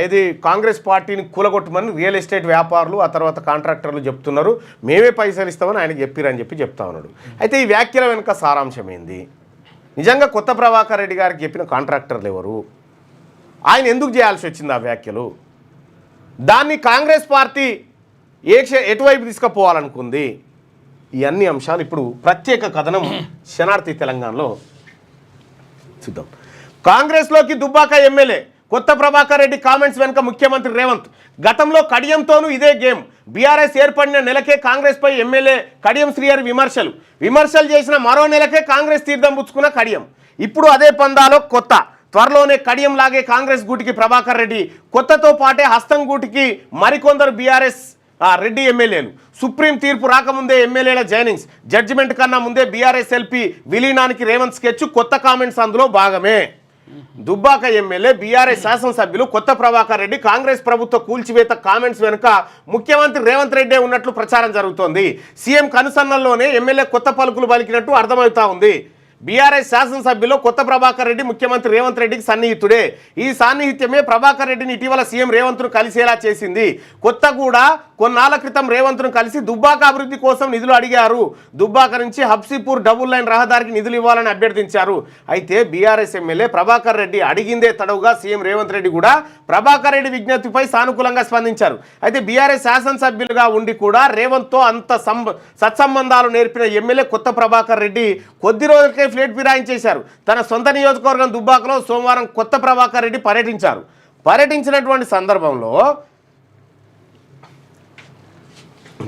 ఏది కాంగ్రెస్ పార్టీని కూలగొట్టమని రియల్ ఎస్టేట్ వ్యాపారులు, ఆ తర్వాత కాంట్రాక్టర్లు చెప్తున్నారు. మేమే పైసలు ఇస్తామని ఆయనకు చెప్పిరని చెప్తా ఉన్నాడు. అయితే ఈ వ్యాఖ్యల వెనుక సారాంశం ఏంది? నిజంగా కొత్త ప్రభాకర్ రెడ్డి గారికి చెప్పిన కాంట్రాక్టర్లు ఎవరు? ఆయన ఎందుకు చేయాల్సి వచ్చింది ఆ వ్యాఖ్యలు? దాన్ని కాంగ్రెస్ పార్టీ ఎటువైపు తీసుకుపోవాలనుకుంది? ఈ అన్ని అంశాలు ఇప్పుడు ప్రత్యేక కథనం శనార్థి తెలంగాణలో చూద్దాం. కాంగ్రెస్లోకి దుబ్బాక ఎమ్మెల్యే కొత్త ప్రభాకర్ రెడ్డి కామెంట్స్ వెనుక ముఖ్యమంత్రి రేవంత్. గతంలో కడియంతోనూ ఇదే గేమ్. బీఆర్ఎస్ ఏర్పడిన నెలకే కాంగ్రెస్పై ఎమ్మెల్యే కడియం శ్రీహరి విమర్శలు చేసిన మరో నెలకే కాంగ్రెస్ తీర్థం పుచ్చుకున్న కడియం. ఇప్పుడు అదే పందాలో కొత్త. త్వరలోనే కడియం లాగే కాంగ్రెస్ గూటికి ప్రభాకర్ రెడ్డి, కొత్తతో పాటే హస్తం గూటికి మరికొందరు బీఆర్ఎస్ రెడ్డి ఎమ్మెల్యేలు. సుప్రీం తీర్పు రాకముందే ఎమ్మెల్యేల జాయినింగ్స్, జడ్జిమెంట్ కన్నా ముందే బీఆర్ఎస్ ఎల్పీ విలీనానికి రేవంత్ స్కెచ్, కొత్త కామెంట్స్ అందులో భాగమే. దుబ్బాక ఎమ్మెల్యే బీఆర్ఎస్ శాసనసభ్యులు కొత్త ప్రభాకర్ రెడ్డి కాంగ్రెస్ ప్రభుత్వ కూల్చివేత కామెంట్స్ వెనుక ముఖ్యమంత్రి రేవంత్ రెడ్డి ఉన్నట్లు ప్రచారం జరుగుతోంది. సీఎం కనుసన్నల్లోనే ఎమ్మెల్యే కొత్త పలుకులు పలికినట్టు అర్థమవుతా ఉంది. బీఆర్ఎస్ శాసనసభ్యులు కొత్త ప్రభాకర్ రెడ్డి ముఖ్యమంత్రి రేవంత్ రెడ్డికి సన్నిహితుడే. ఈ సాన్నిహిత్యమే ప్రభాకర్ రెడ్డిని ఇటీవల సీఎం రేవంత్ను కలిసేలా చేసింది. కొత్త కూడా కొన్నాళ్ల క్రితం రేవంత్ను కలిసి దుబ్బాక అభివృద్ధి కోసం నిధులు అడిగారు. దుబ్బాక నుంచి హబ్సీపూర్ డబుల్ లైన్ రహదారికి నిధులు ఇవ్వాలని అభ్యర్థించారు. అయితే బీఆర్ఎస్ ఎమ్మెల్యే ప్రభాకర్ రెడ్డి అడిగిందే తడవుగా సీఎం రేవంత్ రెడ్డి కూడా ప్రభాకర్ రెడ్డి విజ్ఞప్తిపై సానుకూలంగా స్పందించారు. అయితే బీఆర్ఎస్ శాసనసభ్యులుగా ఉండి కూడా రేవంత్తో అంత సత్సంబంధాలు నేర్పిన ఎమ్మెల్యే కొత్త ప్రభాకర్ రెడ్డి కొద్ది రోజులకే ఫ్లేట్ ఫిరాయించేశారు. తన సొంత నియోజకవర్గం దుబ్బాకలో సోమవారం కొత్త ప్రభాకర్ రెడ్డి పర్యటించినటువంటి సందర్భంలో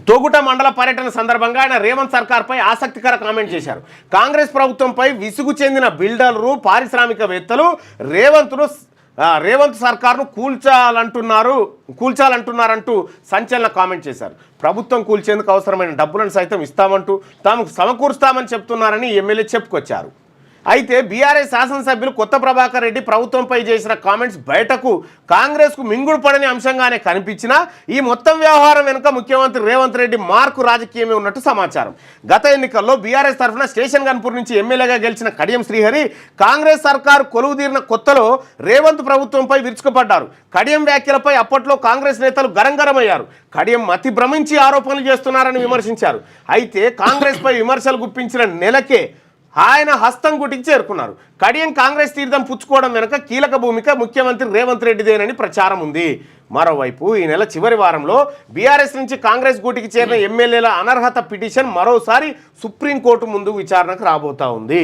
తోగుట మండల పర్యటన సందర్భంగా ఆయన రేవంత్ సర్కార్పై ఆసక్తికర కామెంట్ చేశారు. కాంగ్రెస్ ప్రభుత్వంపై విసుగు చెందిన బిల్డర్లు, పారిశ్రామికవేత్తలు రేవంత్ సర్కార్ను కూల్చాలంటున్నారంటూ సంచలన కామెంట్ చేశారు. ప్రభుత్వం కూల్చేందుకు అవసరమైన డబ్బులను సైతం ఇస్తామంటూ తాము సమకూరుస్తామని చెప్తున్నారని ఎమ్మెల్యే చెప్పుకొచ్చారు. అయితే బీఆర్ఎస్ శాసనసభ్యులు కొత్త ప్రభాకర్ రెడ్డి ప్రభుత్వంపై చేసిన కామెంట్స్ బయటకు కాంగ్రెస్కు మింగుడు పడని అంశంగానే కనిపించినా ఈ మొత్తం వ్యవహారం వెనుక ముఖ్యమంత్రి రేవంత్ రెడ్డి మార్కు రాజకీయమే ఉన్నట్టు సమాచారం. గత ఎన్నికల్లో బీఆర్ఎస్ తరఫున స్టేషన్ గన్పూర్ నుంచి ఎమ్మెల్యేగా గెలిచిన కడియం శ్రీహరి కాంగ్రెస్ సర్కారు కొలువుదీరిన కొత్తలో రేవంత్ ప్రభుత్వంపై విరుచుకుపడ్డారు. కడియం వ్యాఖ్యలపై అప్పట్లో కాంగ్రెస్ నేతలు గరంగరమయ్యారు. కడియం మతి భ్రమించి ఆరోపణలు చేస్తున్నారని విమర్శించారు. అయితే కాంగ్రెస్పై విమర్శలు గుప్పించిన నెలకే ఆయన హస్తం గుటికి చేరుకున్నారు. కడియం కాంగ్రెస్ తీర్థం పుచ్చుకోవడం వెనుక కీలక భూమిక ముఖ్యమంత్రి రేవంత్ రెడ్డిదేనని ప్రచారం ఉంది. మరోవైపు ఈ నెల చివరి వారంలో బీఆర్ఎస్ నుంచి కాంగ్రెస్ గూటికి చేరిన ఎమ్మెల్యేల అనర్హత పిటిషన్ మరోసారి సుప్రీంకోర్టు ముందు విచారణకు రాబోతా ఉంది.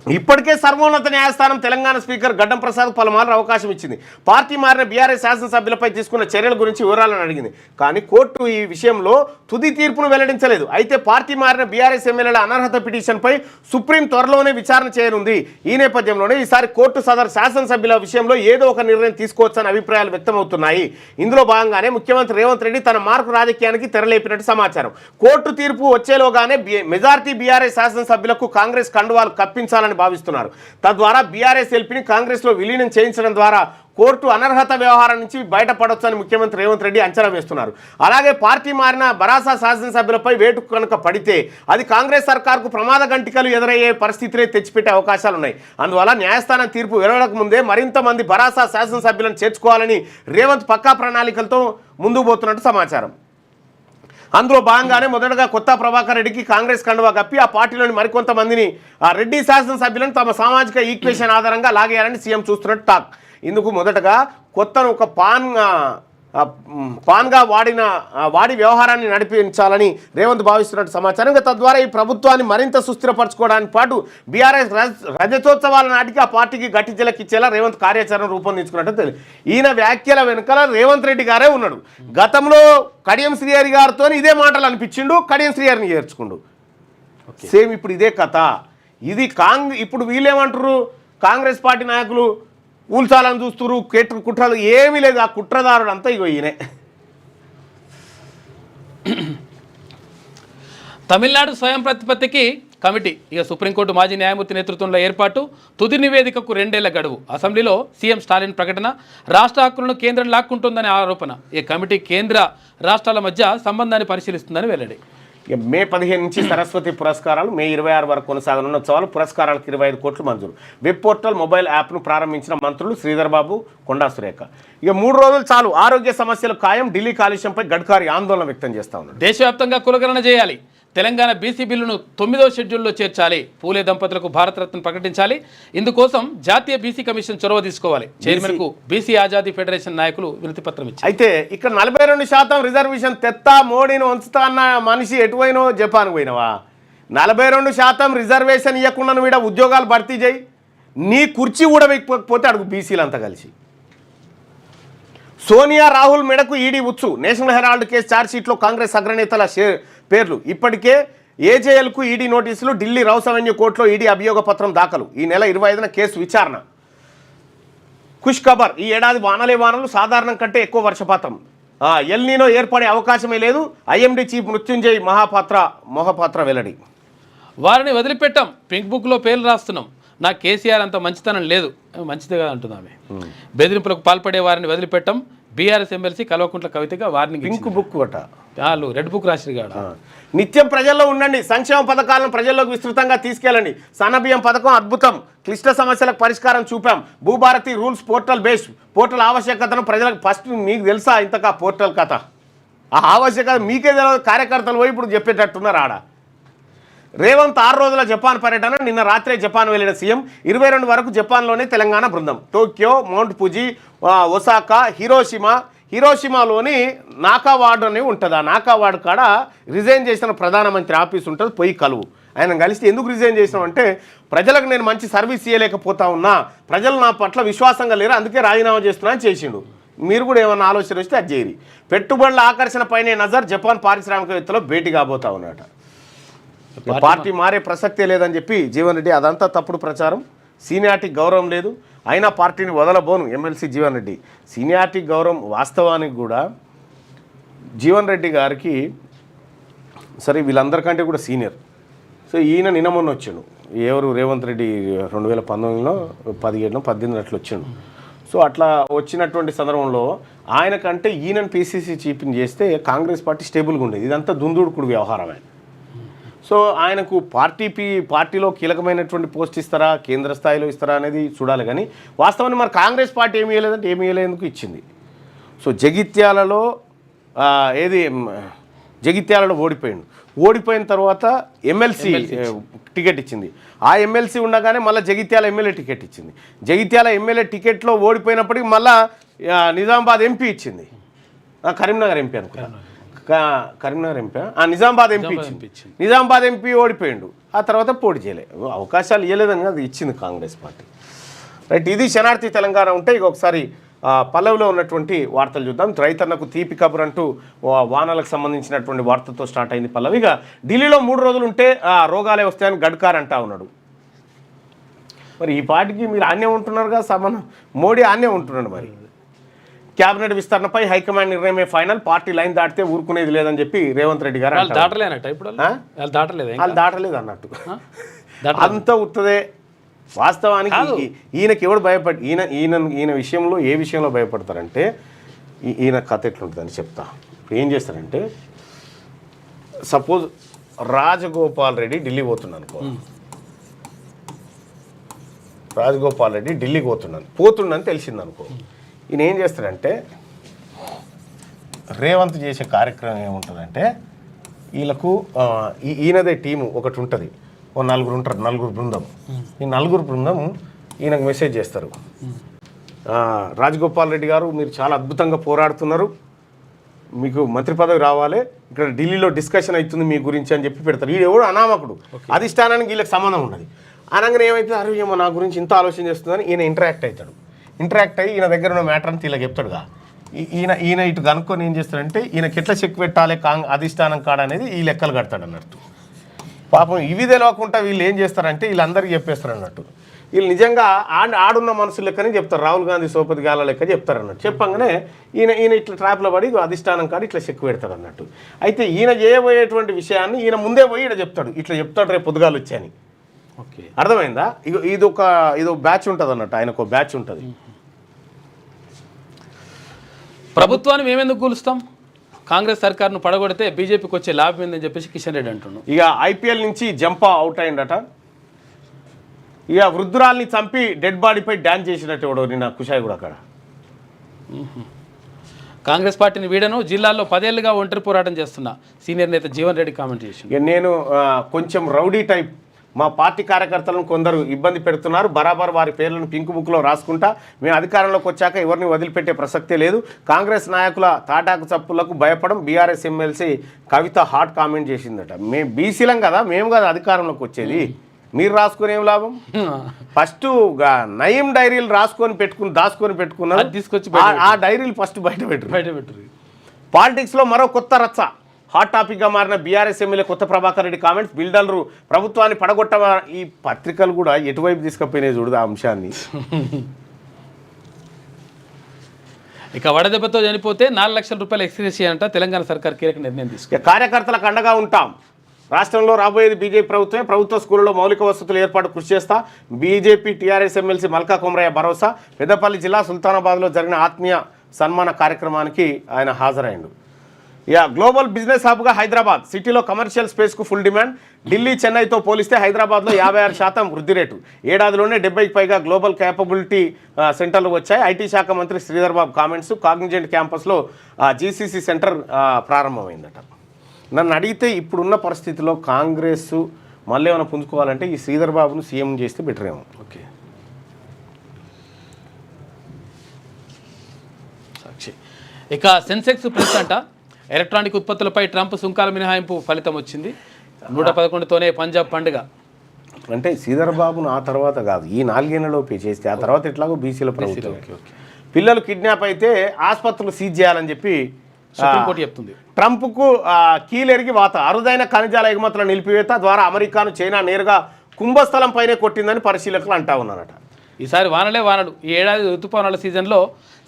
ఇప్పటికే సర్వోన్నత న్యాయస్థానం తెలంగాణ స్పీకర్ గడ్డం ప్రసాద్ పలుమార్లు అవకాశం ఇచ్చింది. పార్టీ మారిన బీఆర్ఎస్ శాసనసభ్యులపై తీసుకున్న చర్యల గురించి వివరాలను అడిగింది. కానీ కోర్టు ఈ విషయంలో తుది తీర్పును వెల్లడించలేదు. అయితే పార్టీ మారిన బీఆర్ఎస్ ఎమ్మెల్యేల అనర్హత పిటిషన్పై సుప్రీం త్వరలోనే విచారణ చేయనుంది. ఈ నేపథ్యంలోనే ఈసారి కోర్టు సదరు శాసనసభ్యుల విషయంలో ఏదో ఒక నిర్ణయం తీసుకోవచ్చని అభిప్రాయాలు వ్యక్తమవుతున్నాయి. ఇందులో భాగంగానే ముఖ్యమంత్రి రేవంత్ రెడ్డి తన మార్కు రాజకీయానికి తెరలేపినట్టు సమాచారం. కోర్టు తీర్పు వచ్చేలోగానే మెజార్టీ బీఆర్ఎస్ శాసనసభ్యులకు కాంగ్రెస్ కండువాలు కప్పించాలని భావిస్తున్నారు. తద్వారా బీఆర్ఎస్ ఎల్పీని కాంగ్రెస్లో విలీనం చేయించడం ద్వారా కోర్టు అనర్హత వ్యవహారం నుంచి బయటపడొచ్చని ముఖ్యమంత్రి రేవంత్ రెడ్డి అంచనా వేస్తున్నారు. అలాగే పార్టీ మారిన బరాసా శాసనసభ్యులపై వేటు కనుక పడితే అది కాంగ్రెస్ సర్కార్కు ప్రమాద గంటికలు ఎదురయ్యే పరిస్థితులే తెచ్చిపెట్టే అవకాశాలున్నాయి. అందువల్ల న్యాయస్థానం తీర్పు వెలువడక ముందే మరింత మంది బరాసా శాసనసభ్యులను చేర్చుకోవాలని రేవంత్ పక్కా ప్రణాళికలతో ముందుకు పోతున్నట్టు సమాచారం. అందులో భాగంగానే మొదటగా కొత్త ప్రభాకర్ రెడ్డికి కాంగ్రెస్ కండువా కప్పి ఆ పార్టీలోని మరికొంతమందిని ఆ రెడ్డి శాసనసభ్యులను తమ సామాజిక ఈక్వేషన్ ఆధారంగా లాగేయాలని సీఎం చూస్తున్నట్టు టాక్. ఇందుకు మొదటగా కొత్తను ఒక పాన్గా వాడి వ్యవహారాన్ని నడిపించాలని రేవంత్ భావిస్తున్నట్టు సమాచారం. తద్వారా ఈ ప్రభుత్వాన్ని మరింత సుస్థిరపరచుకోవడానికి పాటు బీఆర్ఎస్ రజతోత్సవాల నాటికి ఆ పార్టీకి గట్టి జలకిచ్చేలా రేవంత్ కార్యాచరణ రూపొందించుకున్నట్టు తెలియదు. ఈయన వ్యాఖ్యల వెనుకల రేవంత్ రెడ్డి గారే ఉన్నాడు. గతంలో కడియం శ్రీహరి గారితో ఇదే మాటలు అనిపించిండు, కడియం శ్రీహరిని చేర్చుకుండు. సేమ్ ఇప్పుడు ఇదే కథ. ఇది ఇప్పుడు వీళ్ళేమంటారు, కాంగ్రెస్ పార్టీ నాయకులు ఊల్చాలని చూస్తున్నారు, కుట్రలు ఏమీ లేదు. ఆ కుట్రదారుడు అంతా ఇగో ఈయనే. తమిళనాడు స్వయం ప్రతిపత్తికి కమిటీ ఇక సుప్రీంకోర్టు మాజీ న్యాయమూర్తి నేతృత్వంలో ఏర్పాటు, తుది నివేదికకు 2 ఏళ్ల గడువు. అసెంబ్లీలో సీఎం స్టాలిన్ ప్రకటన, రాష్ట్ర హక్కులను కేంద్రం లాక్కుంటుందనే ఆరోపణ. ఈ కమిటీ కేంద్ర రాష్ట్రాల మధ్య సంబంధాన్ని పరిశీలిస్తుందని వెల్లడి. మే 15 నుంచి సరస్వతి పురస్కారాలు, మే 26 వరకు కొనసాగనున్న ఉత్సవాలు. పురస్కారాలకు 25 కోట్లు మంజూరు. వెబ్ పోర్టల్ మొబైల్ యాప్ను ప్రారంభించిన మంత్రులు శ్రీధర్ బాబు, కొండా సురేఖ. ఇక 3 రోజులు చాలు, ఆరోగ్య సమస్యలు ఖాయం. ఢిల్లీ కాలుష్యంపై గడ్కరీ ఆందోళన వ్యక్తం చేస్తా ఉన్నారు. దేశవ్యాప్తంగా కులగణన చేయాలి, తెలంగాణ బీసీ బిల్లును 9వ షెడ్యూల్లో చేర్చాలి, పూలే దంపతులకు భారతరత్న ప్రకటించాలి. ఇందుకోసం జాతీయ బీసీ కమిషన్ చొరవ తీసుకోవాలి. చైర్మన్కు బీసీ ఆజాదీ ఫెడరేషన్ నాయకులు వినతి పత్రం ఇచ్చారు. అయితే ఇక్కడ 42% రిజర్వేషన్ తెత్తా, మోడీని ఉంచుతా అన్న మనిషి ఎటువైనో జపాన్ పోయినవా? 42% రిజర్వేషన్ ఇవ్వకుండా వీడ ఉద్యోగాలు భర్తీ చేయి, నీ కుర్చీ కూడా వెక్కపోతే అడుగు బీసీలంతా కలిసి. సోనియా రాహుల్ మెడకు ఈడీ ఉచ్చు. నేషనల్ హెరాల్డ్ కేసు ఛార్జ్షీట్లో కాంగ్రెస్ అగ్రనేతల పేర్లు. ఇప్పటికే ఏజేఎల్కు ఈడీ నోటీసులు. ఢిల్లీ రౌస్ అవెన్యూ కోర్టులో ఈడీ అభియోగ పత్రం దాఖలు. ఈ నెల 25న కేసు విచారణ. ఖుష్ ఖబర్, ఈ ఏడాది వానలు సాధారణం కంటే ఎక్కువ వర్షపాతం. ఎల్నీనో ఏర్పడే అవకాశమే లేదు. ఐఎండీ చీఫ్ మృత్యుంజయ్ మొహపాత్ర వెల్లడి. వారిని వదిలిపెట్టాం, పింక్ బుక్లో పేర్లు రాస్తున్నాం, నా కేసీఆర్ అంత మంచితనం లేదు. మంచిదిగా అంటుంది ఆమె. బెదిరింపులకు పాల్పడే వారిని వదిలిపెట్టాం. బీఆర్ఎస్ ఎమ్మెల్సీ కల్వకుంట్ల కవితగా వారిని పింక్ బుక్ వాళ్ళు రెడ్ బుక్ రాసిరిగాడ. నిత్యం ప్రజల్లో ఉండండి, సంక్షేమ పథకాలను ప్రజల్లోకి విస్తృతంగా తీసుకెళ్ళండి. సన్నబియ్యం పథకం అద్భుతం, క్లిష్ట సమస్యలకు పరిష్కారం చూపాం. Bhubharati rules portal based. Portal ఆవశ్యకతను ప్రజలకు ఫస్ట్ మీకు తెలుసా ఇంతకా పోర్టల్ కథ? ఆ ఆవశ్యకత మీకే తెలియదు, కార్యకర్తలు పోయి ఇప్పుడు చెప్పేటట్టున్నారు ఆడ. రేవంత్ 6 రోజుల జపాన్ పర్యటన. నిన్న రాత్రే జపాన్ వెళ్ళిన సీఎం. 22 వరకు జపాన్లోనే తెలంగాణ బృందం. టోక్యో, మౌంట్ ఫుజీ, ఒసాకా, హిరోషిమాలోని నాకావాడ్ అని ఉంటుంది. ఆ నాకావాడ్ కాడ రిజైన్ చేసిన ప్రధానమంత్రి ఆఫీస్ ఉంటుంది, పోయి కలువు. ఆయన కలిసి ఎందుకు రిజైన్ చేసినామంటే, ప్రజలకు నేను మంచి సర్వీస్ చేయలేకపోతా ఉన్నా, ప్రజలు నా పట్ల విశ్వాసంగా లేరు, అందుకే రాజీనామా చేస్తున్నా అని చేసిండు. మీరు కూడా ఏమన్నా ఆలోచన వస్తే అది చేయరి. పెట్టుబడుల ఆకర్షణ పైనే నజర్. జపాన్ పారిశ్రామికవేత్తలో భేటీ కాబోతా ఉన్నాట. పార్టీ మారే ప్రసక్తే లేదని చెప్పి జీవన్ రెడ్డి, అదంతా తప్పుడు ప్రచారం. సీనియారిటీ గౌరవం లేదు, అయినా పార్టీని వదలబోను ఎమ్మెల్సీ జీవన్ రెడ్డి. సీనియారిటీ గౌరవం వాస్తవానికి కూడా జీవన్ రెడ్డి గారికి సరే వీళ్ళందరికంటే కూడా సీనియర్. సో ఈయన నిన్న మొన్న వచ్చాడు. ఎవరు రేవంత్ రెడ్డి 2019లో 17 18 అట్లా వచ్చాడు. సో అట్లా వచ్చినటువంటి సందర్భంలో ఆయనకంటే ఈయనను పీసీసీ చీఫ్ని చేస్తే కాంగ్రెస్ పార్టీ స్టేబుల్గా ఉండేది. ఇదంతా దుందుడుకుడు వ్యవహారమే. సో ఆయనకు పార్టీలో కీలకమైనటువంటి పోస్ట్ ఇస్తారా, కేంద్ర స్థాయిలో ఇస్తారా అనేది చూడాలి. కానీ వాస్తవాన్ని మరి కాంగ్రెస్ పార్టీ ఏమి ఇవ్వలేదంటే ఏమి ఇవ్వలేందుకు ఇచ్చింది. సో జగిత్యాలలో ఓడిపోయిన తర్వాత ఎమ్మెల్సీ టికెట్ ఇచ్చింది. ఆ ఎమ్మెల్సీ ఉండగానే మళ్ళీ జగిత్యాల ఎమ్మెల్యే టికెట్ ఇచ్చింది. జగిత్యాల ఎమ్మెల్యే టికెట్లో ఓడిపోయినప్పటికీ మళ్ళీ నిజామాబాద్ ఎంపీ ఇచ్చింది. కరీంనగర్ ఎంపీ అనుకున్నాను, కరీంనగర్ ఎంపీ నిజామాబాద్ ఎంపీ ఇచ్చింది. నిజామాబాద్ ఎంపీ ఓడిపోయిండు. ఆ తర్వాత పోటీ చేయలేదు, అవకాశాలు ఇవ్వలేదని అది ఇచ్చింది కాంగ్రెస్ పార్టీ. రైట్, ఇది శనార్థి తెలంగాణ. ఉంటే ఇక ఒకసారి పల్లవిలో ఉన్నటువంటి వార్తలు చూద్దాం. రైతన్నకు తీపి కబురు అంటూ వానలకు సంబంధించినటువంటి వార్తతో స్టార్ట్ అయింది పల్లవి. ఇక ఢిల్లీలో 3 రోజులు ఉంటే రోగాలే వస్తాయని గడ్కరీ అంటా ఉన్నాడు. మరి ఈ పార్టీకి మీరు ఆన్నే ఉంటున్నారు కదా, మోడీ ఆన్నే ఉంటున్నాడు. మరి క్యాబినెట్ విస్తరణపై హైకమాండ్ నిర్ణయమే ఫైనల్, పార్టీ లైన్ దాటితే ఊరుకునేది లేదని చెప్పి రేవంత్ రెడ్డి గారు దాటలేదు అన్నట్టు. అంత ఉత్తదే. వాస్తవానికి ఈయనకి ఎవడు భయపడి ఈయన విషయంలో ఏ విషయంలో భయపడతారంటే ఈయన కథ ఎట్లుంటుందని చెప్తా. ఇప్పుడు ఏం చేస్తారంటే సపోజ్ రాజగోపాల్ రెడ్డి ఢిల్లీ పోతున్నాను అనుకో, రాజగోపాల్ రెడ్డి ఢిల్లీకి పోతుండని తెలిసింది అనుకో, ఈయన ఏం చేస్తాడంటే రేవంత్ చేసే కార్యక్రమం ఏముంటుందంటే వీళ్ళకు ఈయనదే టీము ఒకటి ఉంటుంది, ఓ నలుగురు ఉంటారు, నలుగురు బృందం. ఈ నలుగురు బృందం ఈయనకు మెసేజ్ చేస్తారు, రాజగోపాల్ రెడ్డి గారు మీరు చాలా అద్భుతంగా పోరాడుతున్నారు, మీకు మంత్రి పదవి రావాలి, ఇక్కడ ఢిల్లీలో డిస్కషన్ అవుతుంది మీ గురించి అని చెప్పి పెడతారు. వీడు ఎవడు అనామకుడు, అధిష్టానానికి వీళ్ళకి సంబంధం ఉన్నది. అనగానే ఏమైతే అరే ఏమో నా గురించి ఇంత ఆలోచన చేస్తుందని ఈయన ఇంటరాక్ట్ అవుతాడు. ఇంటరాక్ట్ అయ్యి ఈయన దగ్గర ఉన్న మ్యాటర్ అంతా ఇలా చెప్తాడుగా. ఈయన ఇటు కనుక్కొని ఏం చేస్తాడంటే ఈయనకి ఎట్లా చెక్ పెట్టాలి అధిష్టానం కాడ అనేది ఈ లెక్కలు కడతాడు అన్నట్టు. పాపం ఇవి తెలియకుండా వీళ్ళు ఏం చేస్తారంటే వీళ్ళందరికీ చెప్పేస్తారు అన్నట్టు. వీళ్ళు నిజంగా ఆడున్న మనుషులు లెక్కనే చెప్తారు, రాహుల్ గాంధీ సోపతి గాల లెక్క చెప్తారు అన్నట్టు. చెప్పంగానే ఈయన ఇట్లా ట్రాప్లో పడి అధిష్టానం కాడ ఇట్లా చెక్ పెడతాడు అన్నట్టు. అయితే ఈయన చేయబోయేటువంటి విషయాన్ని ఈయన ముందే పోయి ఇక్కడ చెప్తాడు రేపు పొద్దుగాలు వచ్చాయని. ఓకే, అర్థమైందా? ఇదో బ్యాచ్ ఉంటుంది అన్నట్టు, ఆయనకు బ్యాచ్ ఉంటుంది. ప్రభుత్వాన్ని మేమెందుకు కూలుస్తాం, కాంగ్రెస్ సర్కార్ను పడగొడితే బీజేపీకి వచ్చే లాభం ఏందని చెప్పేసి కిషన్ రెడ్డి అంటున్నాడు. ఇక ఐపీఎల్ నుంచి జంపా అవుట్ అయిందట. ఇక వృద్ధురాల్ని చంపి డెడ్ బాడీపై డ్యాన్స్ చేసినట్టు ఎవడో నిన్న కుషాయి కూడా అక్కడ. కాంగ్రెస్ పార్టీని వీడను, జిల్లాల్లో 10 ఏళ్లుగా ఒంటరి పోరాటం చేస్తున్నా సీనియర్ నేత జీవన్ రెడ్డి కామెంట్ చేసి, ఇక నేను కొంచెం రౌడీ టైప్, మా పార్టీ కార్యకర్తలను కొందరు ఇబ్బంది పెడుతున్నారు, బరాబర్ వారి పేర్లను పింక్ బుక్లో రాసుకుంటా, మేము అధికారంలోకి వచ్చాక ఎవరిని వదిలిపెట్టే ప్రసక్తే లేదు, కాంగ్రెస్ నాయకుల తాటాకు చప్పులకు భయపడం బీఆర్ఎస్ ఎమ్మెల్సీ కవిత హాట్ కామెంట్ చేసిందట. మేము బీసీలం కదా, మేము కదా అధికారంలోకి వచ్చేది, మీరు రాసుకుని ఏం లాభం? ఫస్ట్ నయం డైరీలు దాచుకొని పెట్టుకున్నారు, తీసుకొచ్చి ఆ డైరీలు ఫస్ట్ బయట పెట్టరు. పాలిటిక్స్లో మరో కొత్త రచ్చ, హాట్ టాపిక్గా మారిన బీఆర్ఎస్ ఎమ్మెల్యే కొత్త ప్రభాకర్ రెడ్డి కామెంట్స్, బిల్డర్లు ప్రభుత్వాన్ని పడగొట్ట. ఈ పత్రికలు కూడా ఎటువైపు తీసుకుపోయినాయి చూడదు ఆ అంశాన్ని. ఇక వడదెబ్బతో చనిపోతే 4 లక్షల రూపాయలు ఎక్స్గ్రేషియా అంట తెలంగాణ సర్కార్ కీలక నిర్ణయం తీసుకుంది. కార్యకర్తలకు అండగా ఉంటాం, రాష్ట్రంలో రాబోయేది బీజేపీ ప్రభుత్వమే, ప్రభుత్వ స్కూళ్లలో మౌలిక వసతుల ఏర్పాటు కృషి చేస్తా, బీజేపీ టీఆర్ఎస్ ఎమ్మెల్సీ మల్కా కొమరయ్య భరోసా. పెద్దపల్లి జిల్లా సుల్తానాబాద్లో జరిగిన ఆత్మీయ సన్మాన కార్యక్రమానికి ఆయన హాజరైండు. గ్లోబల్ బిజినెస్ హబ్గా హైదరాబాద్, సిటీలో కమర్షియల్ స్పేస్కు ఫుల్ డిమాండ్. ఢిల్లీ చెన్నైతో పోలిస్తే హైదరాబాద్లో 56% వృద్ధి రేటు. ఏడాదిలోనే 70కి పైగా గ్లోబల్ క్యాపబిలిటీ సెంటర్లు వచ్చాయి. ఐటీ శాఖ మంత్రి శ్రీధర్ బాబు కామెంట్స్. కాగ్నిజెంట్ క్యాంపస్లో జీసీసీ సెంటర్ ప్రారంభమైందట. నన్ను అడిగితే ఇప్పుడున్న పరిస్థితిలో కాంగ్రెస్ మళ్ళీ ఏమైనా పుంజుకోవాలంటే ఈ శ్రీధర్ బాబును సీఎం చేస్తే బెటర్ ఏమో. ఓకే, సాక్షి. ఇక సెన్సెక్స్ ప్లస్ అంట, ఎలక్ట్రానిక్ ఉత్పత్తులపై ట్రంప్ సుంకాల మినహాయింపు ఫలితం వచ్చింది. 111తోనే పంజాబ్ పండుగ. అంటే శ్రీధర్ బాబును ఆ తర్వాత కాదు, ఈ 4 ఏళ్లలోపే చేస్తే ఆ తర్వాత ఎట్లాగో బీసీల ప్రభుత్వం. పిల్లలు కిడ్నాప్ అయితే ఆసుపత్రులు సీజ్ చేయాలని చెప్పి సుప్రీంకోర్టు చెప్తుంది. ట్రంప్కు కీలెరిగి వాత, అరుదైన ఖనిజాల ఎగుమతుల నిలిపివేత ద్వారా అమెరికాను చైనా నేరుగా కుంభస్థలం పైనే కొట్టిందని పరిశీలకులు అంటా ఉన్నారట. ఈసారి వానలు. ఈ ఏడాది ఋతుపవనాల సీజన్లో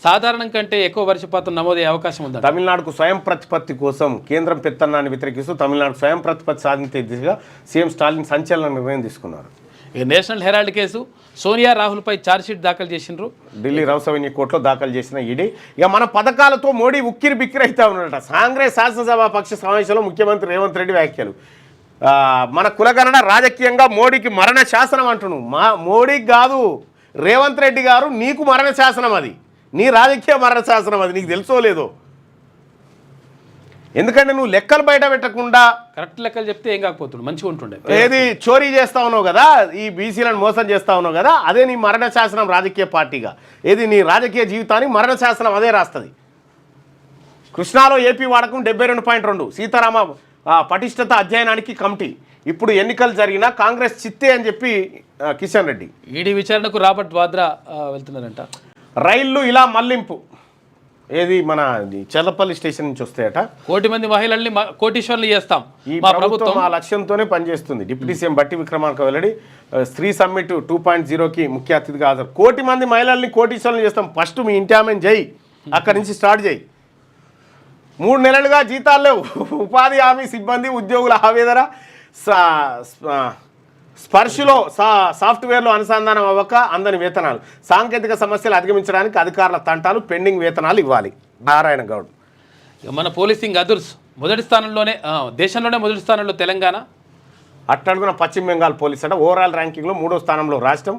సాధారణం కంటే ఎక్కువ వర్షపాతం నమోదయ్యే అవకాశం ఉంది. తమిళనాడుకు స్వయం ప్రతిపత్తి కోసం కేంద్రం పెత్తనాన్ని వ్యతిరేకిస్తూ తమిళనాడు స్వయం ప్రతిపత్తి సాధించే దిశగా సీఎం స్టాలిన్ సంచలన నిర్ణయం తీసుకున్నారు. ఇక నేషనల్ హెరాల్డ్ కేసు, సోనియా రాహుల్పై ఛార్జ్షీట్ దాఖలు చేసిండ్రు. ఢిల్లీ రౌస్ అవెన్యూ కోర్టులో దాఖలు చేసిన ఈడీ. ఇక మన పథకాలతో మోడీ ఉక్కిరి బిక్కిరి అవుతా ఉన్నాడట. కాంగ్రెస్ శాసనసభ పక్ష సమావేశంలో ముఖ్యమంత్రి రేవంత్ రెడ్డి వ్యాఖ్యలు. మన కులగణన రాజకీయంగా మోడీకి మరణ శాసనం అంటున్నావు. మోడీకి కాదు, రేవంత్ రెడ్డి గారు నీకు మరణ శాసనం, అది నీ రాజకీయ మరణ శాసనం, అది నీకు తెలుసో లేదో. ఎందుకంటే నువ్వు లెక్కలు బయట పెట్టకుండా కరెక్ట్ లెక్కలు చెప్తే ఏం కాకపోతుండు, మంచిగా ఉంటుండే. ఏది చోరీ చేస్తా ఉన్నావు కదా, ఈ బీసీలను మోసం చేస్తా ఉన్నావు కదా, అదే నీ మరణ శాసనం రాజకీయ పార్టీగా. ఏది నీ రాజకీయ జీవితానికి మరణ శాసనం అదే రాస్తుంది. కృష్ణాలో ఏపీ వాడకం 72.2, సీతారామ పటిష్టత అధ్యయనానికి కమిటీ. ఇప్పుడు ఎన్నికలు జరిగినా కాంగ్రెస్ చిత్తే అని చెప్పి కిషన్ రెడ్డి. ఈడీ విచారణకు రాబర్ట్ వాద్రా వెళ్తున్నారంట. రైళ్లు ఇలా మళ్లింపు, ఏది మన చెల్లపల్లి స్టేషన్ నుంచి వస్తాయట. 1 కోటి మంది మహిళల్ని కోటీశ్వర్లు చేస్తాం. ఈ ప్రభుత్వం ఆ లక్ష్యంతోనే పనిచేస్తుంది. డిప్యూటీ సీఎం బట్టి విక్రమార్క వెల్లడి. స్త్రీ సమ్మిట్ 2.0కి ముఖ్య అతిథిగా హాజరు. 1 కోటి మంది మహిళల్ని కోటీశ్వర్లు చేస్తాం. ఫస్ట్ మీ ఇంటి ఆమెను చేయి, అక్కడి నుంచి స్టార్ట్ చేయి. 3 నెలలుగా జీతాలు లేవు. ఉపాధి హామీ సిబ్బంది ఉద్యోగుల ఆవేదన. స్పర్శలో సాఫ్ట్వేర్లో అనుసంధానం అవ్వక అందని వేతనాలు, సాంకేతిక సమస్యలు అధిగమించడానికి అధికారుల తంటాలు, పెండింగ్ వేతనాలు ఇవ్వాలి. నారాయణ గౌడ్. ఇక మన పోలీసింగ్ అదుర్స్ మొదటి స్థానంలోనే దేశంలోనే మొదటి స్థానంలో తెలంగాణ. అట్టడుగున పశ్చిమ బెంగాల్ పోలీస్ అట ఓవరాల్ ర్యాంకింగ్లో 3వ స్థానంలో రాష్ట్రం.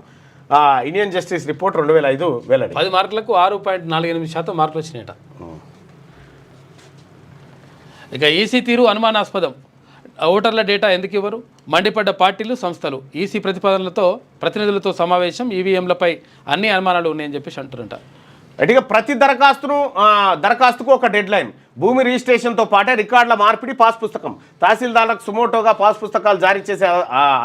ఇండియన్ జస్టిస్ రిపోర్ట్ 2005 వెల్లడి. 10 మార్కులకు 6.48% మార్కులు వచ్చినాయట. ఇక ఈసీ తీరు అనుమానాస్పదం, ఓటర్ల డేటా ఎందుకు ఇవ్వరు, మండిపడ్డ పార్టీలు సంస్థలు. ఈసీ ప్రతినిధులతో సమావేశం, ఈవీఎంలపై అన్ని అనుమానాలు ఉన్నాయని చెప్పేసి అంటారంట. అంటే ప్రతి దరఖాస్తుకు ఒక డెడ్ లైన్. భూమి రిజిస్ట్రేషన్తో పాటే రికార్డుల మార్పిడి, పాస్ పుస్తకం. తహసీల్దార్లకు సుమోటోగా పాస్ పుస్తకాలు జారీ చేసే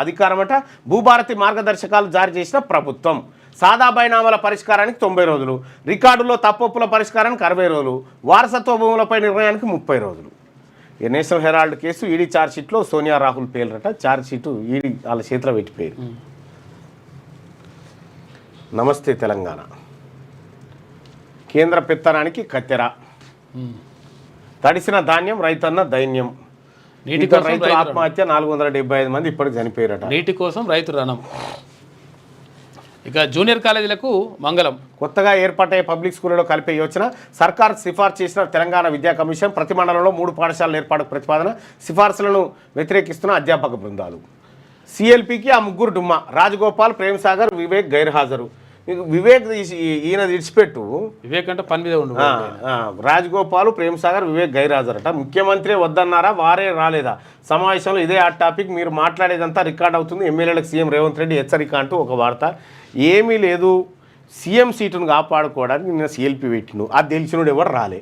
అధికారమట. భూభారతి మార్గదర్శకాలు జారీ చేసిన ప్రభుత్వం. సాదా బైనామాల పరిష్కారానికి 90 రోజులు, రికార్డులో తప్పొప్పుల పరిష్కారానికి 60 రోజులు, వారసత్వ భూములపై నిర్ణయానికి 30 రోజులు. ఈ నేషనల్ హెరాల్డ్ కేసు ఈడీ ఛార్జ్షీట్లో సోనియా రాహుల్ పేర్లట. ఛార్జ్షీటు ఈడీ వాళ్ళ చేతిలో పెట్టిపోయారు. నమస్తే తెలంగాణ. కేంద్ర పెత్తనానికి కత్తెర. తడిసిన ధాన్యం రైతన్న దైన్యం. నీటి కోసం రైతు ఆత్మహత్య 475 మంది ఇప్పటికి చనిపోయారట. నీటి కోసం రైతు రణం. ఇక జూనియర్ కాలేజీలకు మంగళం. కొత్తగా ఏర్పాటయ్యే పబ్లిక్ స్కూళ్లలో కలిపే యోచన సర్కార్ సిఫార్సు చేసిన తెలంగాణ విద్యా కమిషన్. ప్రతి మండలంలో 3 పాఠశాలల ఏర్పాటుకు ప్రతిపాదన. సిఫార్సులను వ్యతిరేకిస్తున్న అధ్యాపక బృందాలు. సిఎల్పికి ఆ 3 డుమ్మా. రాజగోపాల్, ప్రేమ్ సాగర్, వివేక్ గైర్హాజరు. వివేక్ ఈయన విడిచిపెట్టు. వివేక్ అంటే పని మీద ఉండు. రాజగోపాల్, ప్రేమ్ సాగర్, వివేక్ గైర్హాజరట. ముఖ్యమంత్రి వద్దన్నారా, వారే రాలేదా? సమావేశంలో ఇదే ఆ టాపిక్. మీరు మాట్లాడేదంతా రికార్డ్ అవుతుంది. ఎమ్మెల్యేలకు సీఎం రేవంత్ రెడ్డి హెచ్చరిక అంటూ ఒక వార్త. ఏమీ లేదు, సీఎం సీటును కాపాడుకోవడానికి నిన్న సిఎల్పి పెట్టిండు. అది తెలిసినోడు ఎవరు రాలే,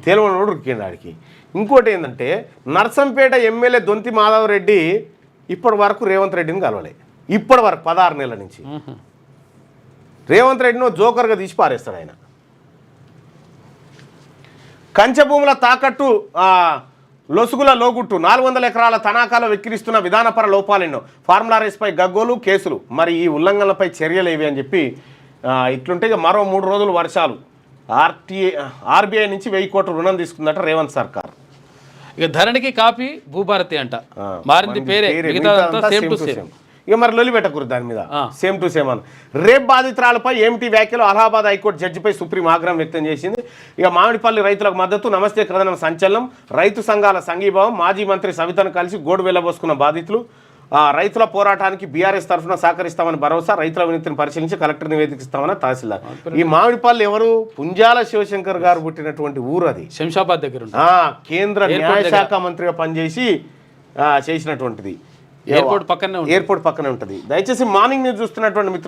తెలియనోడు ఉరికిండు ఆడికి. ఇంకోటి ఏంటంటే నర్సంపేట ఎమ్మెల్యే దొంతి మాధవ్ రెడ్డి ఇప్పటి వరకు రేవంత్ రెడ్డిని కలవలే. ఇప్పటి వరకు 16 నెలల నుంచి రేవంత్ రెడ్డిని జోకర్గా తీసి పారేస్తాడు ఆయన. కంచె భూముల తాకట్టు లొసుగుల లోగుట్టు. 400 ఎకరాల తనాఖాలో వెక్కిరిస్తున్న విధానపర లోపాలెన్నో. ఫార్ములా రైస్పై గగ్గోలు, కేసులు. మరి ఈ ఉల్లంఘనలపై చర్యలు ఏవి అని చెప్పి ఇట్లుంటే మరో 3 రోజులు వర్షాలు. ఆర్బీఐ నుంచి 1000 కోట్ల రుణం తీసుకుందట రేవంత్ సర్కార్. ఇక ధరణికి కాపీ భూభారతి అంట. మారింది పేరే, సేమ్ టు సేమ్. ఇక మరి లొలి పెట్టకూడదు దాని మీద. సేమ్ టు సేమ్ అని. రేప్ బాధితురాలపై ఏమిటి వ్యాఖ్యలు. అలహాబాద్ హైకోర్టు జడ్జిపై సుప్రీం ఆగ్రహం వ్యక్తం చేసింది. ఇక మామిడిపల్లి రైతులకు మద్దతు. నమస్తే కథనం సంచలనం. రైతు సంఘాల సంఘీభావం. మాజీ మంత్రి సవితను కలిసి గోడు వెళ్ళబోసుకున్న బాధితులు. రైతుల పోరాటానికి బీఆర్ఎస్ తరఫున సహకరిస్తామని భరోసా. రైతుల వినతిని పరిశీలించి కలెక్టర్ నివేదిస్తామని తహసీల్దార్. ఈ మామిడిపల్లి ఎవరు? పుంజాల శివశంకర్ గారు పుట్టినటువంటి ఊరు అది. శంషాబాద్ దగ్గర కేంద్ర న్యాయశాఖ మంత్రిగా పనిచేసి చేసినటువంటిది. ఎయిర్పోర్ట్ పక్కనే ఉంటుంది. దయచేసి మార్నింగ్ న్యూస్ చూస్తున్నటువంటి మిత్రులు